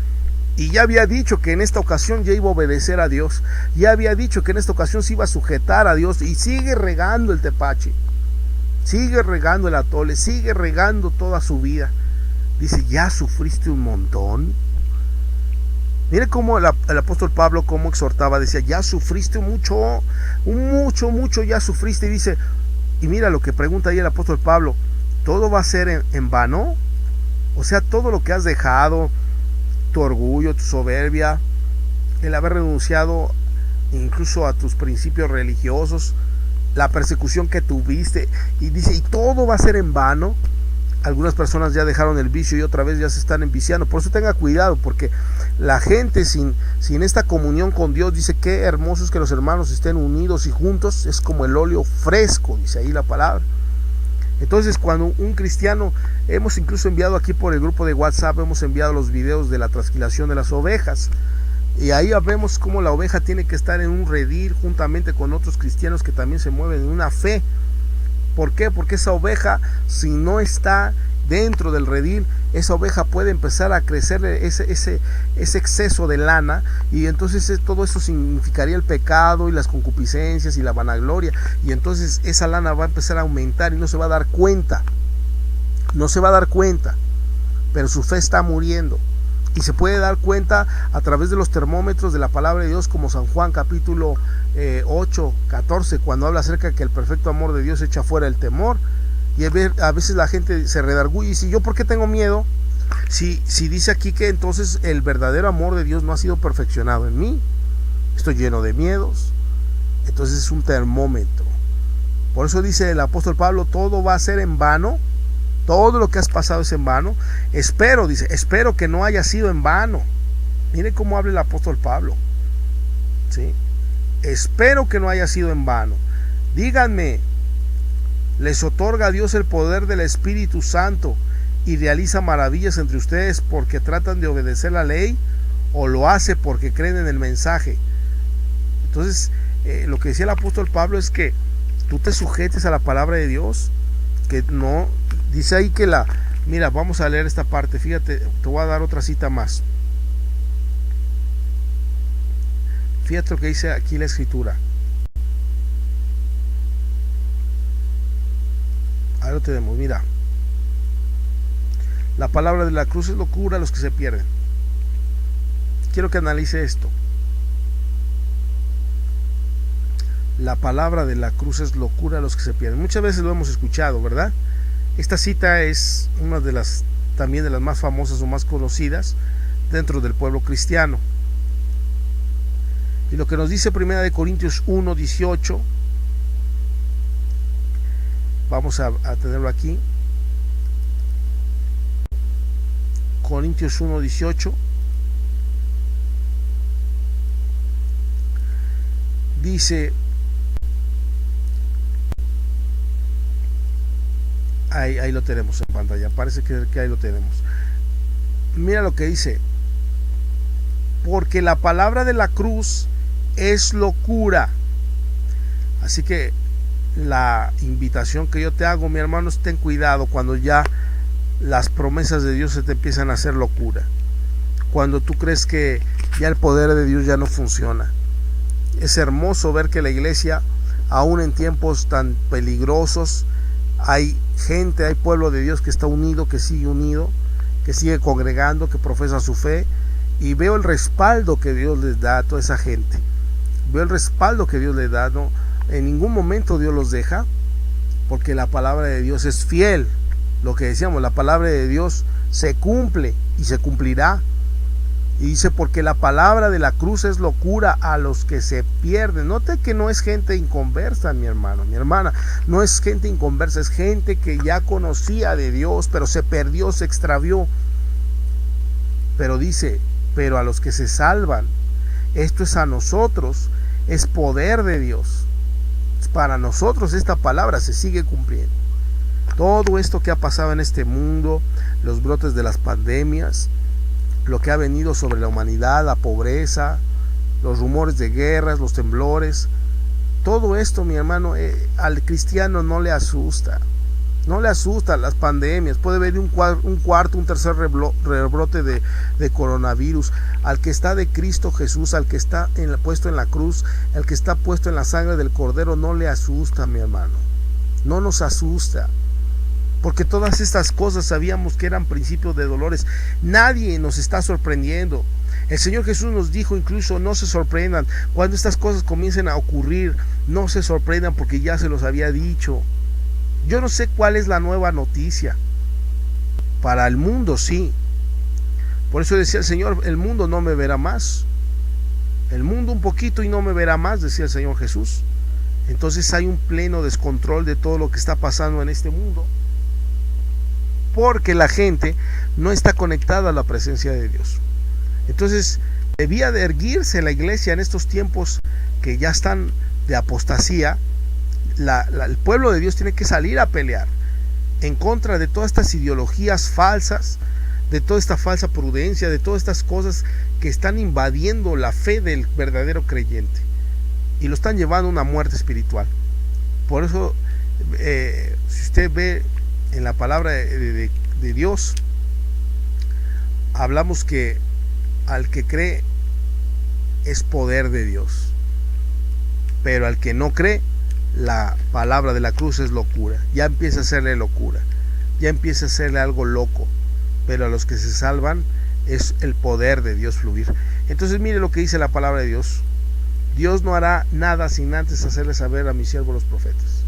Y ya había dicho que en esta ocasión ya iba a obedecer a Dios. Ya había dicho que en esta ocasión se iba a sujetar a Dios. Y sigue regando el tepache. Sigue regando el atole. Sigue regando toda su vida. Dice, ya sufriste un montón. Mire cómo el apóstol Pablo cómo exhortaba. Decía, ya sufriste mucho ya sufriste. Y dice, y mira lo que pregunta ahí el apóstol Pablo. ¿Todo va a ser en vano? O sea, todo lo que has dejado, tu orgullo, tu soberbia, el haber renunciado incluso a tus principios religiosos, la persecución que tuviste, y dice, ¿y todo va a ser en vano? Algunas personas ya dejaron el vicio y otra vez ya se están enviciando. Por eso tenga cuidado, porque la gente sin esta comunión con Dios, dice, qué hermoso es que los hermanos estén unidos y juntos, es como el óleo fresco, dice ahí la palabra. Entonces cuando un cristiano, hemos incluso enviado aquí por el grupo de WhatsApp, hemos enviado los videos de la trasquilación de las ovejas, y ahí vemos cómo la oveja tiene que estar en un redil juntamente con otros cristianos que también se mueven en una fe. ¿Por qué? Porque esa oveja, si no está dentro del redil, esa oveja puede empezar a crecer ese exceso de lana, y entonces todo eso significaría el pecado y las concupiscencias y la vanagloria, y entonces esa lana va a empezar a aumentar y no se va a dar cuenta, pero su fe está muriendo. Y se puede dar cuenta a través de los termómetros de la palabra de Dios, como San Juan capítulo 8, 14, cuando habla acerca de que el perfecto amor de Dios echa fuera el temor. Y a veces la gente se redarguye y dice, ¿yo por qué tengo miedo? Si dice aquí que entonces el verdadero amor de Dios no ha sido perfeccionado en mí. estoy lleno de miedos. Entonces es un termómetro. Por eso dice el apóstol Pablo, todo va a ser en vano. Todo lo que has pasado es en vano. Espero, dice, espero que no haya sido en vano. Mire cómo habla el apóstol Pablo. ¿Sí? Espero que no haya sido en vano. Díganme, ¿les otorga a Dios el poder del Espíritu Santo y realiza maravillas entre ustedes porque tratan de obedecer la ley, o lo hace porque creen en el mensaje? Entonces, lo que decía el apóstol Pablo es que tú te sujetes a la palabra de Dios, que no, dice ahí que mira, vamos a leer esta parte, fíjate, te voy a dar otra cita más. Fíjate lo que dice aquí la escritura. Ahí lo tenemos, mira. La palabra de la cruz es locura a los que se pierden. Quiero que analice esto. La palabra de la cruz es locura a los que se pierden. Muchas veces lo hemos escuchado, ¿verdad? Esta cita es una de las, también de las más famosas o más conocidas dentro del pueblo cristiano. Y lo que nos dice 1 Corintios 1:18, vamos a tenerlo aquí. Corintios 1:18 dice, ahí lo tenemos en pantalla, parece que ahí lo tenemos. Mira lo que dice: porque la palabra de la cruz es locura. Así que la invitación que yo te hago, mi hermano, es ten cuidado cuando ya las promesas de Dios se te empiezan a hacer locura, cuando tú crees que ya el poder de Dios ya no funciona. Es hermoso ver que la iglesia, aún en tiempos tan peligrosos, hay gente, hay pueblo de Dios que está unido, que sigue congregando, que profesa su fe, y veo el respaldo que Dios les da a toda esa gente. Veo el respaldo que Dios les da, no, en ningún momento Dios los deja, porque la palabra de Dios es fiel. Lo que decíamos, la palabra de Dios se cumple y se cumplirá. Y dice, porque la palabra de la cruz es locura a los que se pierden. Note que no es gente inconversa, mi hermano, mi hermana. No es gente inconversa, es gente que ya conocía de Dios, pero se perdió, se extravió. Pero dice, pero a los que se salvan, esto es a nosotros, es poder de Dios. Para nosotros esta palabra se sigue cumpliendo. Todo esto que ha pasado en este mundo, los brotes de las pandemias, lo que ha venido sobre la humanidad, la pobreza, los rumores de guerras, los temblores, todo esto, mi hermano, al cristiano no le asusta. No le asustan las pandemias. Puede haber un tercer rebrote de coronavirus. Al que está de Cristo Jesús, al que está puesto en la cruz, al que está puesto en la sangre del Cordero, no le asusta, mi hermano. No nos asusta. Porque todas estas cosas sabíamos que eran principios de dolores. Nadie nos está sorprendiendo. El Señor Jesús nos dijo incluso, no se sorprendan. Cuando estas cosas comiencen a ocurrir, no se sorprendan, porque ya se los había dicho. Yo no sé cuál es la nueva noticia. Para el mundo sí. Por eso decía el Señor, el mundo no me verá más. El mundo un poquito y no me verá más, decía el Señor Jesús. Entonces hay un pleno descontrol de todo lo que está pasando en este mundo, porque la gente no está conectada a la presencia de Dios. Entonces debía de erguirse la iglesia en estos tiempos que ya están de apostasía. El pueblo de Dios tiene que salir a pelear en contra de todas estas ideologías falsas, de toda esta falsa prudencia, de todas estas cosas que están invadiendo la fe del verdadero creyente y lo están llevando a una muerte espiritual. Por eso, si usted ve en la palabra de Dios, hablamos que al que cree es poder de Dios, pero al que no cree, la palabra de la cruz es locura. Ya empieza a hacerle locura, ya empieza a hacerle algo loco, pero a los que se salvan es el poder de Dios fluir. Entonces mire lo que dice la palabra de Dios: Dios no hará nada sin antes hacerle saber a mis siervos los profetas.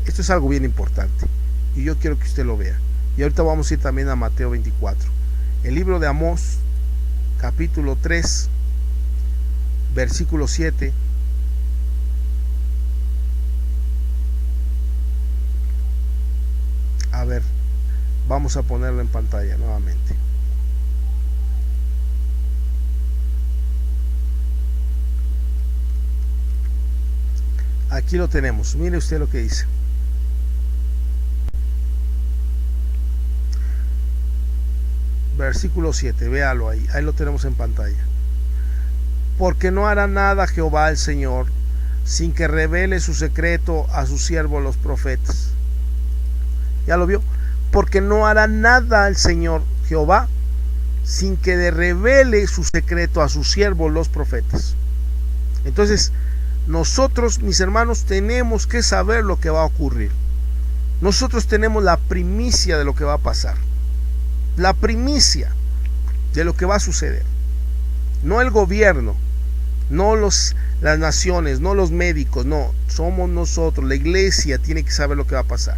Esto es algo bien importante y yo quiero que usted lo vea. Y ahorita vamos a ir también a Mateo 24. El libro de Amós, capítulo 3, versículo 7. A ver, vamos a ponerlo en pantalla nuevamente. Aquí lo tenemos, mire usted lo que dice. Versículo 7, véalo ahí, ahí lo tenemos en pantalla. Porque no hará nada Jehová el Señor sin que revele su secreto a sus siervos los profetas. ¿Ya lo vio? Porque no hará nada el Señor Jehová sin que le revele su secreto a sus siervos los profetas. Entonces, nosotros, mis hermanos, tenemos que saber lo que va a ocurrir. Nosotros tenemos la primicia de lo que va a pasar. La primicia de lo que va a suceder. No el gobierno, no las naciones, no los médicos, no, somos nosotros. La iglesia tiene que saber lo que va a pasar.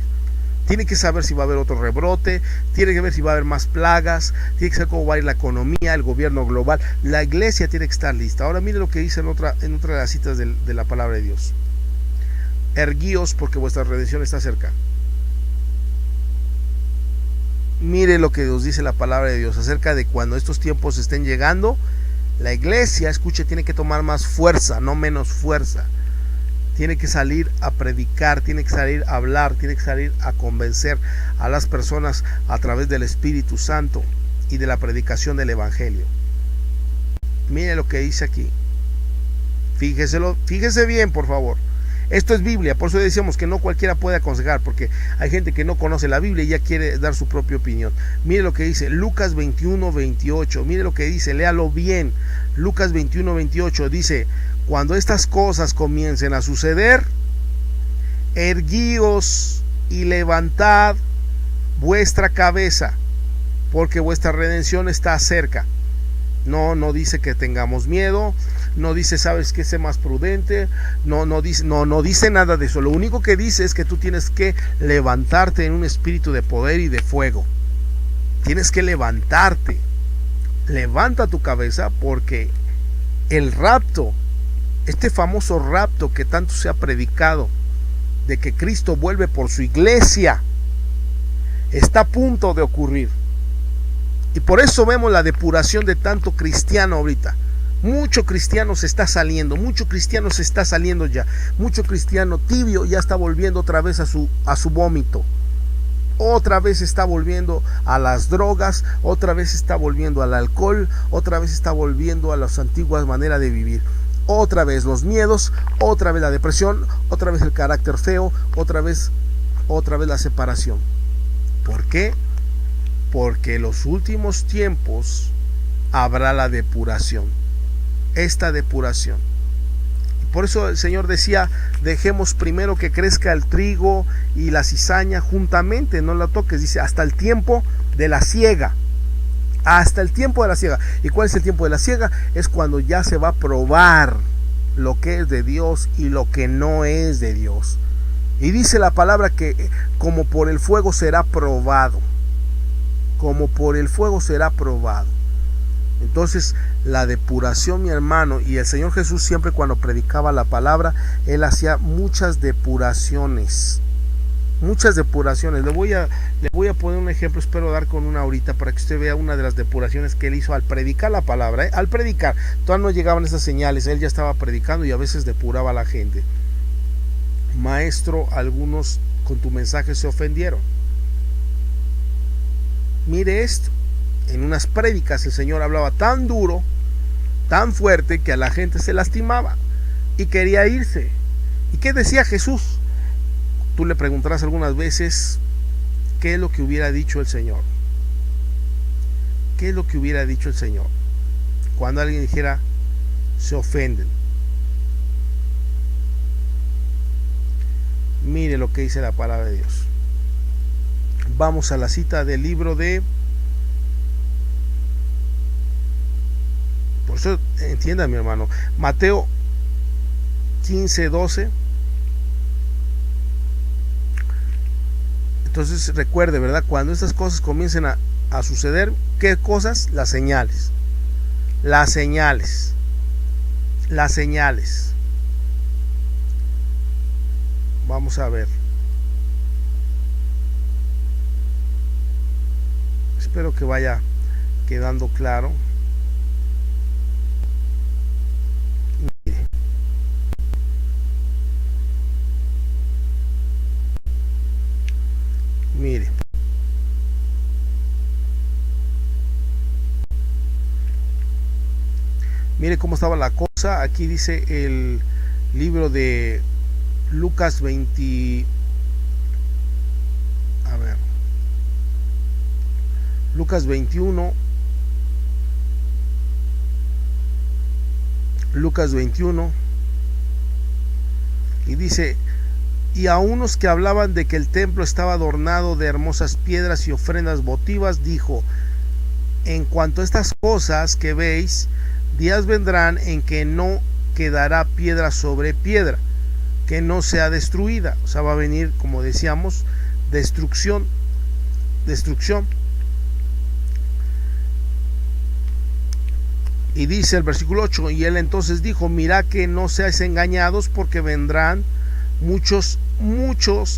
Tiene que saber si va a haber otro rebrote, tiene que ver si va a haber más plagas, tiene que saber cómo va a ir la economía, el gobierno global. La iglesia tiene que estar lista. Ahora mire lo que dice en otra de las citas de la palabra de Dios. Erguíos porque vuestra redención está cerca. Mire lo que nos dice la palabra de Dios acerca de cuando estos tiempos estén llegando. La iglesia, escuche, tiene que tomar más fuerza, no menos fuerza. Tiene que salir a predicar, tiene que salir a hablar, tiene que salir a convencer a las personas a través del Espíritu Santo y de la predicación del Evangelio. Mire lo que dice aquí. Fíjese bien, por favor. Esto es Biblia, por eso decíamos que no cualquiera puede aconsejar, porque hay gente que no conoce la Biblia y ya quiere dar su propia opinión. Mire lo que dice Lucas 21:28, mire lo que dice, léalo bien. Lucas 21:28 dice: cuando estas cosas comiencen a suceder, erguíos y levantad vuestra cabeza, porque vuestra redención está cerca. No dice que tengamos miedo, no dice, sabes que sé más prudente, no dice nada de eso. Lo único que dice es que tú tienes que levantarte en un espíritu de poder y de fuego. Tienes que levantarte. Levanta tu cabeza, porque el rapto, este famoso rapto que tanto se ha predicado, de que Cristo vuelve por su iglesia, está a punto de ocurrir. Y por eso vemos la depuración de tanto cristiano ahorita. Mucho cristiano se está saliendo, mucho cristiano se está saliendo ya. Mucho cristiano tibio ya está volviendo otra vez a su vómito. Otra vez está volviendo a las drogas, otra vez está volviendo al alcohol, otra vez está volviendo a las antiguas maneras de vivir. Otra vez los miedos, otra vez la depresión, otra vez el carácter feo, otra vez la separación. ¿Por qué? Porque en los últimos tiempos habrá la depuración. Esta depuración. Por eso el Señor decía: dejemos primero que crezca el trigo y la cizaña juntamente, no la toques. Dice, hasta el tiempo de la siega. Hasta el tiempo de la siega. ¿Y cuál es el tiempo de la siega? Es cuando ya se va a probar lo que es de Dios y lo que no es de Dios. Y dice la palabra que como por el fuego será probado. Como por el fuego será probado. Entonces la depuración, mi hermano, y el Señor Jesús siempre cuando predicaba la palabra, Él hacía muchas depuraciones. Muchas depuraciones. Le voy a poner un ejemplo, espero dar con una ahorita para que usted vea una de las depuraciones que Él hizo al predicar la palabra. Al predicar, todavía no llegaban esas señales, Él ya estaba predicando y a veces depuraba a la gente. Maestro, algunos con tu mensaje se ofendieron. Mire esto, en unas prédicas el Señor hablaba tan duro, tan fuerte, que a la gente se lastimaba y quería irse. ¿Y qué decía Jesús? Tú le preguntarás algunas veces qué es lo que hubiera dicho el Señor. ¿Qué es lo que hubiera dicho el Señor? Cuando alguien dijera, se ofenden. Mire lo que dice la palabra de Dios. Vamos a la cita del libro de... Por eso entienda, mi hermano, Mateo 15:12. Entonces recuerde, ¿verdad? Cuando estas cosas comiencen a suceder, ¿qué cosas? Las señales. Las señales. las señales. Vamos a ver. Espero que vaya quedando claro. Mire. Mire. Mire cómo estaba la cosa. Aquí dice el libro de Lucas 20. A ver. Lucas 21. Lucas 21. Y dice: y a unos que hablaban de que el templo estaba adornado de hermosas piedras y ofrendas votivas, dijo: en cuanto a estas cosas que veis, días vendrán en que no quedará piedra sobre piedra, que no sea destruida. O sea, va a venir, como decíamos, destrucción. Y dice el versículo 8: y él entonces dijo: mirad que no seáis engañados, porque vendrán muchos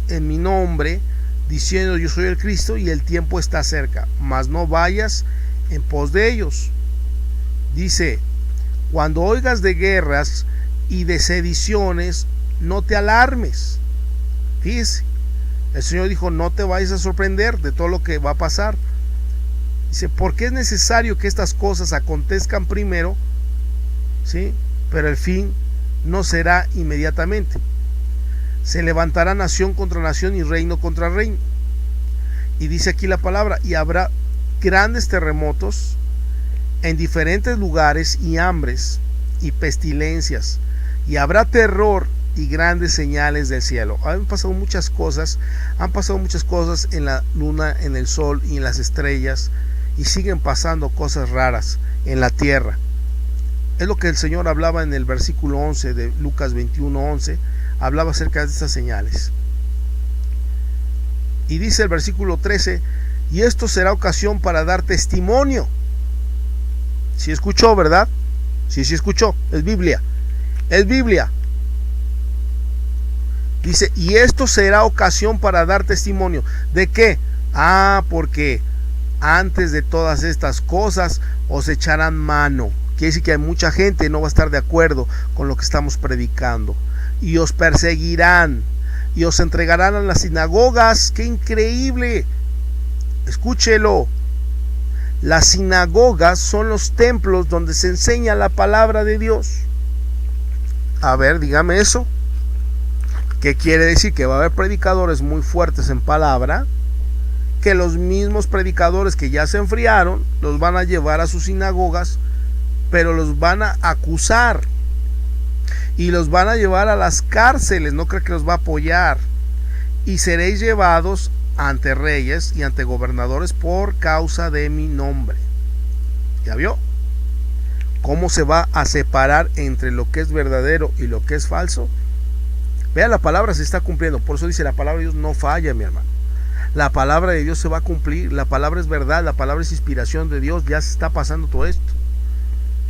en mi nombre, diciendo yo soy el Cristo, y el tiempo está cerca, mas no vayas en pos de ellos. Dice: cuando oigas de guerras y de sediciones, no te alarmes. Fíjese, el Señor dijo: no te vayas a sorprender de todo lo que va a pasar. Dice: porque es necesario que estas cosas acontezcan primero, ¿sí? Pero el fin no será inmediatamente. Se levantará nación contra nación y reino contra reino. Y dice aquí la palabra: y habrá grandes terremotos en diferentes lugares, y hambres y pestilencias, y habrá terror y grandes señales del cielo. Han pasado muchas cosas en la luna, en el sol y en las estrellas, y siguen pasando cosas raras en la tierra. Es lo que el Señor hablaba en el versículo 11 de Lucas 21:11, hablaba acerca de estas señales. Y dice el versículo 13: y esto será ocasión para dar testimonio. Si escuchó, ¿verdad? Sí escuchó, es Biblia. Dice: y esto será ocasión para dar testimonio. ¿De qué? Porque antes de todas estas cosas os echarán mano. Quiere decir que hay mucha gente que no va a estar de acuerdo con lo que estamos predicando. Y os perseguirán y os entregarán a las sinagogas. ¡Qué increíble! Escúchelo. Las sinagogas son los templos donde se enseña la palabra de Dios. A ver, dígame eso. ¿Qué quiere decir? Que va a haber predicadores muy fuertes en palabra, que los mismos predicadores que ya se enfriaron los van a llevar a sus sinagogas, pero los van a acusar y los van a llevar a las cárceles. No creo que los va a apoyar. Y seréis llevados ante reyes y ante gobernadores por causa de mi nombre. ¿Ya vio? ¿Cómo se va a separar entre lo que es verdadero y lo que es falso? Vea, la palabra se está cumpliendo. Por eso dice: la palabra de Dios no falla, mi hermano. La palabra de Dios se va a cumplir. La palabra es verdad, la palabra es inspiración de Dios. Ya se está pasando todo esto.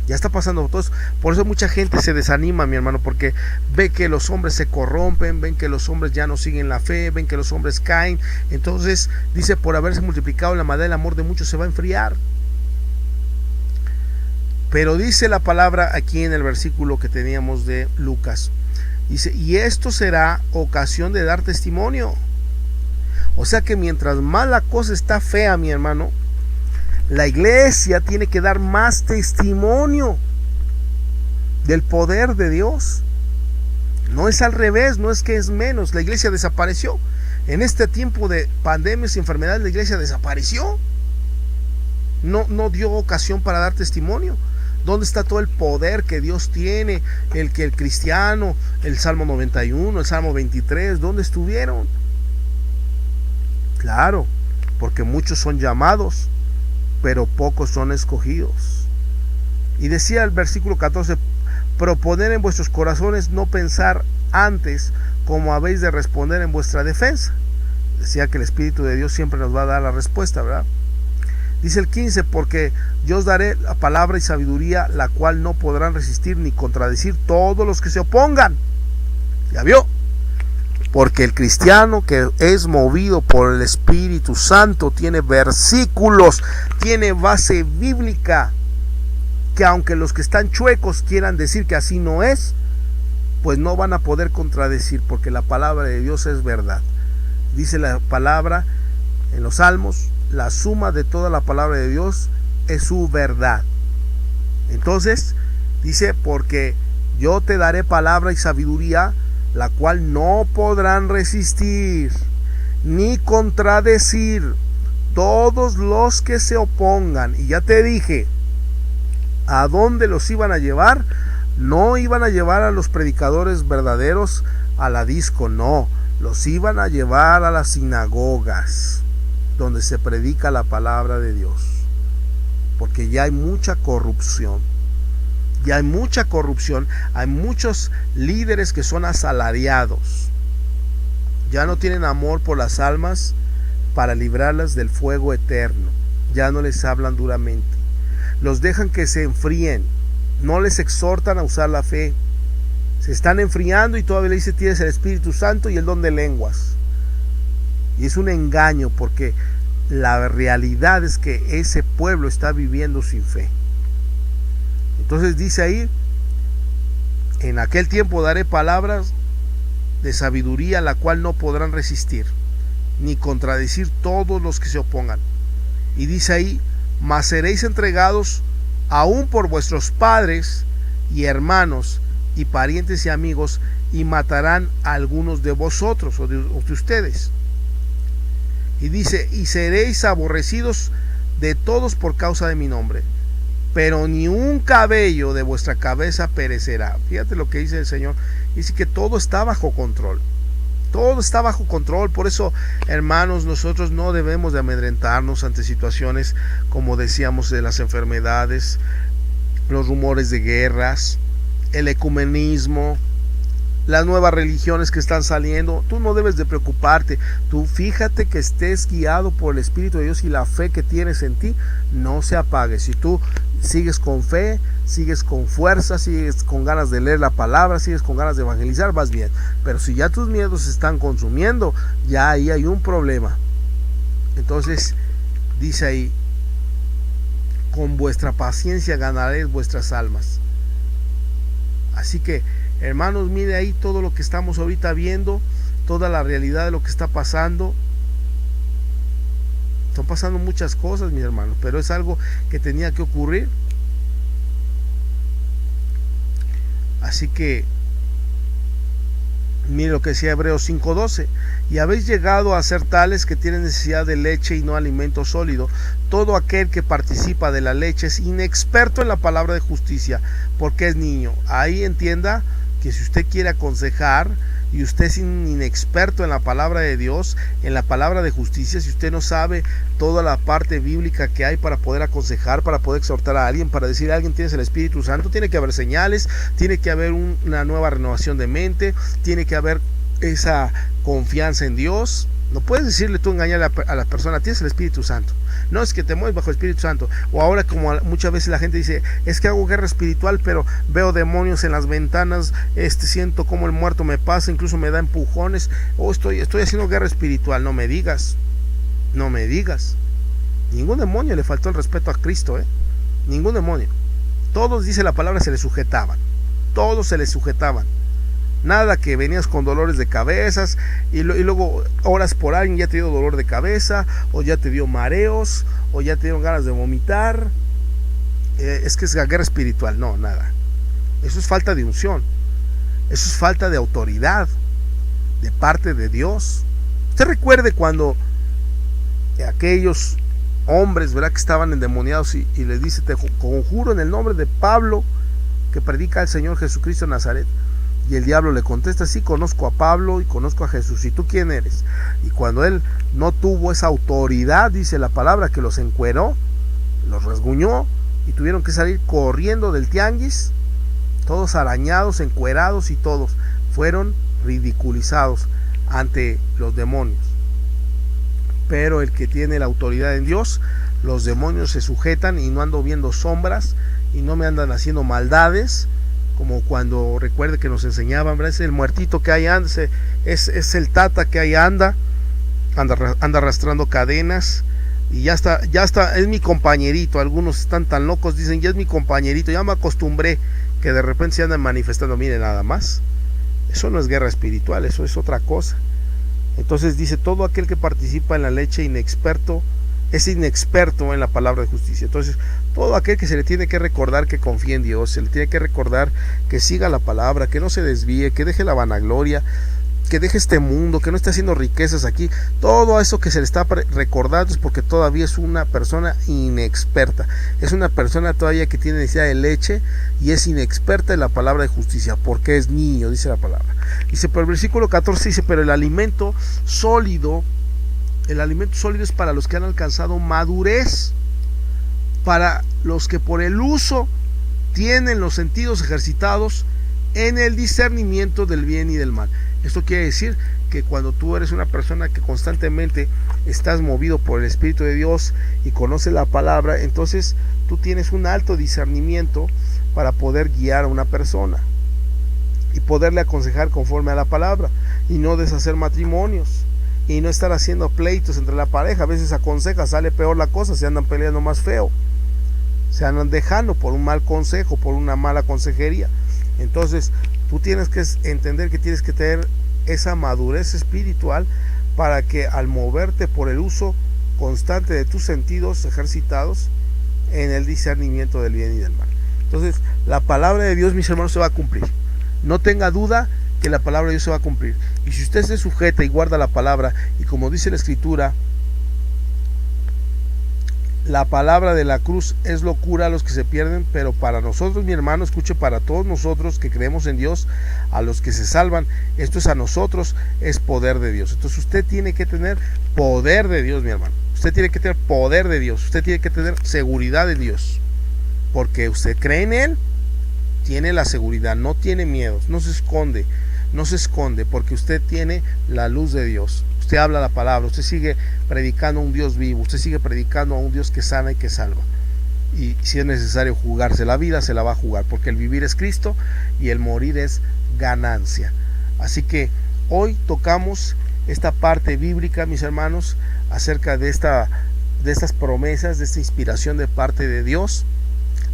Ya está pasando todo esto. Por eso mucha gente se desanima, mi hermano, porque ve que los hombres se corrompen, ven que los hombres ya no siguen la fe, ven que los hombres caen. Entonces dice: por haberse multiplicado la maldad, el amor de muchos se va a enfriar. Pero dice la palabra aquí en el versículo que teníamos de Lucas, dice: y esto será ocasión de dar testimonio. O sea que mientras más la cosa está fea, mi hermano, la iglesia tiene que dar más testimonio del poder de Dios. No es al revés, no es que es menos. La iglesia desapareció. En este tiempo de pandemias y enfermedades, la iglesia desapareció. No dio ocasión para dar testimonio. ¿Dónde está todo el poder que Dios tiene? El cristiano, el Salmo 91, el Salmo 23, ¿dónde estuvieron? Claro, porque muchos son llamados, pero pocos son escogidos. Y decía el versículo 14: proponer en vuestros corazones no pensar antes como habéis de responder en vuestra defensa. Decía que el Espíritu de Dios siempre nos va a dar la respuesta, ¿verdad? Dice el 15, porque yo os daré la palabra y sabiduría, la cual no podrán resistir ni contradecir todos los que se opongan. ¿Ya vio? Porque el cristiano que es movido por el Espíritu Santo tiene versículos, tiene base bíblica, que aunque los que están chuecos quieran decir que así no es, pues no van a poder contradecir, porque la palabra de Dios es verdad. Dice la palabra en los Salmos, la suma de toda la palabra de Dios es su verdad. Entonces dice, porque yo te daré palabra y sabiduría, la cual no podrán resistir ni contradecir todos los que se opongan. Y ya te dije a dónde los iban a llevar. No iban a llevar a los predicadores verdaderos a la disco, no, los iban a llevar a las sinagogas donde se predica la palabra de Dios, porque ya hay mucha corrupción. Ya hay mucha corrupción, hay muchos líderes que son asalariados, ya no tienen amor por las almas para librarlas del fuego eterno, ya no les hablan duramente, los dejan que se enfríen, no les exhortan a usar la fe, se están enfriando y todavía le dice tienes el Espíritu Santo y el don de lenguas, y es un engaño, porque la realidad es que ese pueblo está viviendo sin fe. Entonces dice ahí, en aquel tiempo daré palabras de sabiduría, la cual no podrán resistir, ni contradecir todos los que se opongan. Y dice ahí, mas seréis entregados aún por vuestros padres y hermanos y parientes y amigos, y matarán a algunos de vosotros o de ustedes. Y dice, y seréis aborrecidos de todos por causa de mi nombre, pero ni un cabello de vuestra cabeza perecerá. Fíjate lo que dice el Señor. Dice que todo está bajo control. Todo está bajo control. Por eso, hermanos, nosotros no debemos de amedrentarnos ante situaciones como decíamos de las enfermedades, los rumores de guerras, el ecumenismo, las nuevas religiones que están saliendo. Tú no debes de preocuparte. Tú fíjate que estés guiado por el Espíritu de Dios y la fe que tienes en ti no se apague. Si tú sigues con fe, sigues con fuerza, sigues con ganas de leer la palabra, sigues con ganas de evangelizar, vas bien. Pero si ya tus miedos se están consumiendo, ya ahí hay un problema. Entonces dice ahí, con vuestra paciencia ganaréis vuestras almas. Así que, hermanos, mire ahí todo lo que estamos ahorita viendo, toda la realidad de lo que está pasando. Están pasando muchas cosas, mis hermanos, pero es algo que tenía que ocurrir. Así que, mire lo que decía Hebreos 5:12. Y habéis llegado a ser tales que tienen necesidad de leche y no alimento sólido. Todo aquel que participa de la leche es inexperto en la palabra de justicia, porque es niño. Ahí entienda que si usted quiere aconsejar y usted es inexperto en la palabra de Dios, en la palabra de justicia, si usted no sabe toda la parte bíblica que hay para poder aconsejar, para poder exhortar a alguien, para decir a alguien tienes el Espíritu Santo, tiene que haber señales, tiene que haber una nueva renovación de mente, tiene que haber esa confianza en Dios. No puedes decirle tú, engañar a la persona, tienes el Espíritu Santo. No, es que te mueves bajo el Espíritu Santo. O ahora, como muchas veces la gente dice, es que hago guerra espiritual, pero veo demonios en las ventanas, siento como el muerto me pasa, incluso me da empujones, o estoy haciendo guerra espiritual. No me digas. Ningún demonio le faltó el respeto a Cristo, ningún demonio. Todos, dice la palabra, se le sujetaban. Todos se le sujetaban. Nada que venías con dolores de cabezas y luego oras por alguien, ya te dio dolor de cabeza, o ya te dio mareos, o ya te dieron ganas de vomitar. Es que es la guerra espiritual. No, nada. Eso es falta de unción. Eso es falta de autoridad de parte de Dios. Usted recuerde cuando aquellos hombres, ¿verdad?, que estaban endemoniados y les dice, te conjuro en el nombre de Pablo, que predica al Señor Jesucristo de Nazaret. Y el diablo le contesta, sí, conozco a Pablo y conozco a Jesús. ¿Y tú quién eres? Y cuando él no tuvo esa autoridad, dice la palabra, que los encueró, los rasguñó y tuvieron que salir corriendo del tianguis, todos arañados, encuerados, y todos fueron ridiculizados ante los demonios. Pero el que tiene la autoridad en Dios los demonios se sujetan y no ando viendo sombras y no me andan haciendo maldades, como cuando recuerde que nos enseñaban, ¿verdad? Es el muertito que ahí anda, es el tata que ahí anda arrastrando cadenas y ya está, es mi compañerito. Algunos están tan locos, dicen, ya es mi compañerito, ya me acostumbré, que de repente se andan manifestando. Mire, nada más, eso no es guerra espiritual, eso es otra cosa. Entonces dice, todo aquel que participa en la leche es inexperto en la palabra de justicia. Entonces, todo aquel que se le tiene que recordar que confía en Dios, se le tiene que recordar que siga la palabra, que no se desvíe, que deje la vanagloria, que deje este mundo, que no esté haciendo riquezas aquí. Todo eso que se le está recordando es porque todavía es una persona inexperta, es una persona todavía que tiene necesidad de leche y es inexperta en la palabra de justicia, porque es niño, dice la palabra. Dice, pero el versículo 14 dice, pero el alimento sólido es para los que han alcanzado madurez, para los que por el uso tienen los sentidos ejercitados en el discernimiento del bien y del mal. Esto quiere decir que cuando tú eres una persona que constantemente estás movido por el Espíritu de Dios y conoces la palabra, entonces tú tienes un alto discernimiento para poder guiar a una persona y poderle aconsejar conforme a la palabra, y no deshacer matrimonios y no estar haciendo pleitos entre la pareja. A veces aconseja, sale peor la cosa, se andan peleando más feo, se andan dejando por un mal consejo, por una mala consejería. Entonces tú tienes que entender que tienes que tener esa madurez espiritual para que al moverte por el uso constante de tus sentidos ejercitados en el discernimiento del bien y del mal. Entonces la palabra de Dios, mis hermanos, se va a cumplir. No tenga duda que la palabra de Dios se va a cumplir. Y si usted se sujeta y guarda la palabra, y como dice la Escritura, la palabra de la cruz es locura a los que se pierden, pero para nosotros, mi hermano, escuche, para todos nosotros que creemos en Dios, a los que se salvan, esto es a nosotros, es poder de Dios. Entonces usted tiene que tener poder de Dios, mi hermano. Usted tiene que tener poder de Dios. Usted tiene que tener seguridad de Dios, porque usted cree en Él, tiene la seguridad, no tiene miedos, no se esconde, porque usted tiene la luz de Dios. Usted habla la palabra, usted sigue predicando a un Dios vivo, usted sigue predicando a un Dios que sana y que salva. Y si es necesario jugarse la vida, se la va a jugar, porque el vivir es Cristo y el morir es ganancia. Así que hoy tocamos esta parte bíblica, mis hermanos, acerca de estas promesas, de esta inspiración de parte de Dios.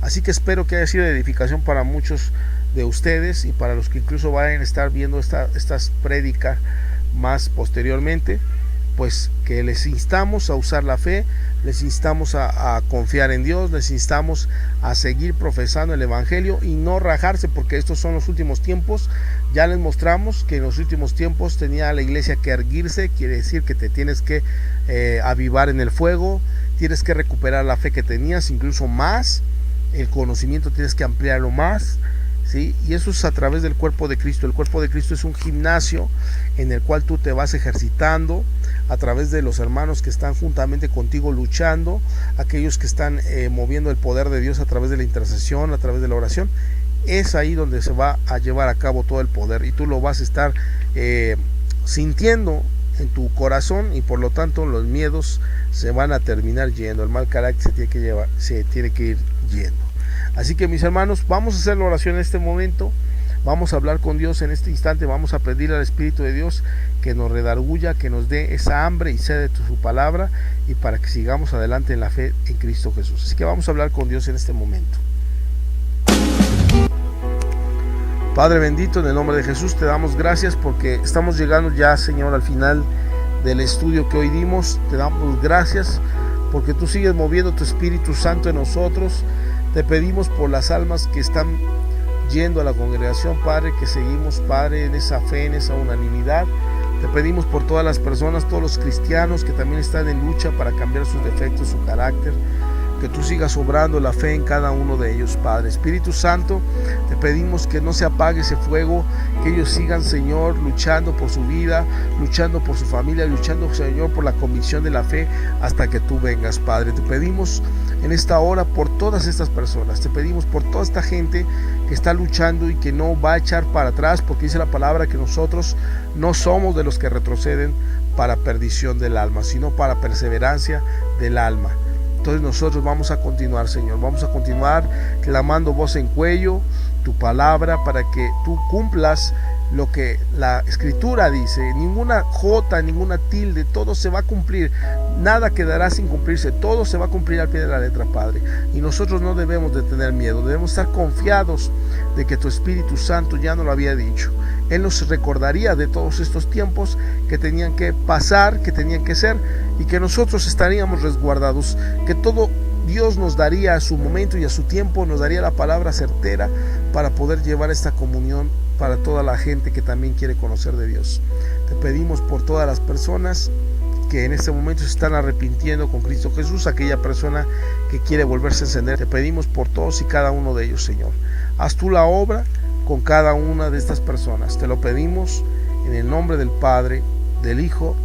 Así que espero que haya sido de edificación para muchos de ustedes y para los que incluso vayan a estar viendo estas prédicas más posteriormente, pues que les instamos a usar la fe, les instamos a confiar en Dios, les instamos a seguir profesando el Evangelio y no rajarse, porque estos son los últimos tiempos. Ya les mostramos que en los últimos tiempos tenía la iglesia que erguirse, quiere decir que te tienes que avivar en el fuego, tienes que recuperar la fe que tenías, incluso más, el conocimiento tienes que ampliarlo más, ¿sí? Y eso es a través del cuerpo de Cristo. El cuerpo de Cristo es un gimnasio en el cual tú te vas ejercitando a través de los hermanos que están juntamente contigo luchando, aquellos que están moviendo el poder de Dios a través de la intercesión, a través de la oración. Es ahí donde se va a llevar a cabo todo el poder, y tú lo vas a estar sintiendo en tu corazón, y por lo tanto los miedos se van a terminar yendo, el mal carácter se tiene que ir yendo. Así que, mis hermanos, vamos a hacer la oración en este momento, vamos a hablar con Dios en este instante, vamos a pedir al Espíritu de Dios que nos redarguya, que nos dé esa hambre y sed de su palabra, y para que sigamos adelante en la fe en Cristo Jesús. Así que vamos a hablar con Dios en este momento. Padre bendito, en el nombre de Jesús te damos gracias porque estamos llegando ya, Señor, al final del estudio que hoy dimos. Te damos gracias porque tú sigues moviendo tu Espíritu Santo en nosotros. Te pedimos por las almas que están yendo a la congregación, Padre, que seguimos, Padre, en esa fe, en esa unanimidad. Te pedimos por todas las personas, todos los cristianos que también están en lucha para cambiar sus defectos, su carácter, que tú sigas obrando la fe en cada uno de ellos, Padre. Espíritu Santo, te pedimos que no se apague ese fuego, que ellos sigan, Señor, luchando por su vida, luchando por su familia, luchando, Señor, por la convicción de la fe hasta que tú vengas, Padre. Te pedimos en esta hora por todas estas personas, te pedimos por toda esta gente que está luchando y que no va a echar para atrás, porque dice la palabra que nosotros no somos de los que retroceden para perdición del alma, sino para perseverancia del alma. Entonces nosotros vamos a continuar, Señor, vamos a continuar clamando voz en cuello tu palabra para que tú cumplas lo que la Escritura dice. Ninguna jota, ninguna tilde, todo se va a cumplir, nada quedará sin cumplirse, todo se va a cumplir al pie de la letra, Padre. Y nosotros no debemos de tener miedo, debemos estar confiados de que tu Espíritu Santo ya nos lo había dicho. Él nos recordaría de todos estos tiempos que tenían que pasar, que tenían que ser, y que nosotros estaríamos resguardados, que todo Dios nos daría a su momento y a su tiempo, nos daría la palabra certera para poder llevar esta comunión para toda la gente que también quiere conocer de Dios. Te pedimos por todas las personas que en este momento se están arrepintiendo con Cristo Jesús, aquella persona que quiere volverse a encender. Te pedimos por todos y cada uno de ellos, Señor. Haz tú la obra con cada una de estas personas. Te lo pedimos en el nombre del Padre, del Hijo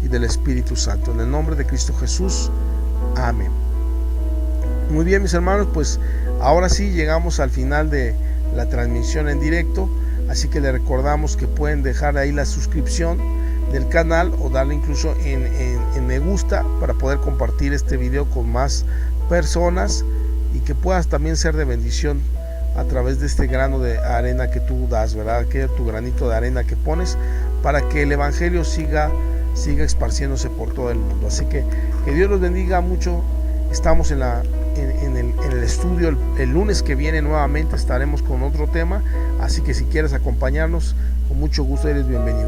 y del Espíritu Santo. En el nombre de Cristo Jesús. Amén. Muy bien, mis hermanos, pues ahora sí llegamos al final de la transmisión en directo. Así que les recordamos que pueden dejar ahí la suscripción del canal o darle incluso en me gusta para poder compartir este video con más personas y que puedas también ser de bendición a través de este grano de arena que tú das, ¿verdad? Que tu granito de arena que pones para que el evangelio siga esparciéndose por todo el mundo. Así que Dios los bendiga mucho. Estamos en el estudio. El lunes que viene nuevamente estaremos con otro tema, así que si quieres acompañarnos, con mucho gusto eres bienvenido.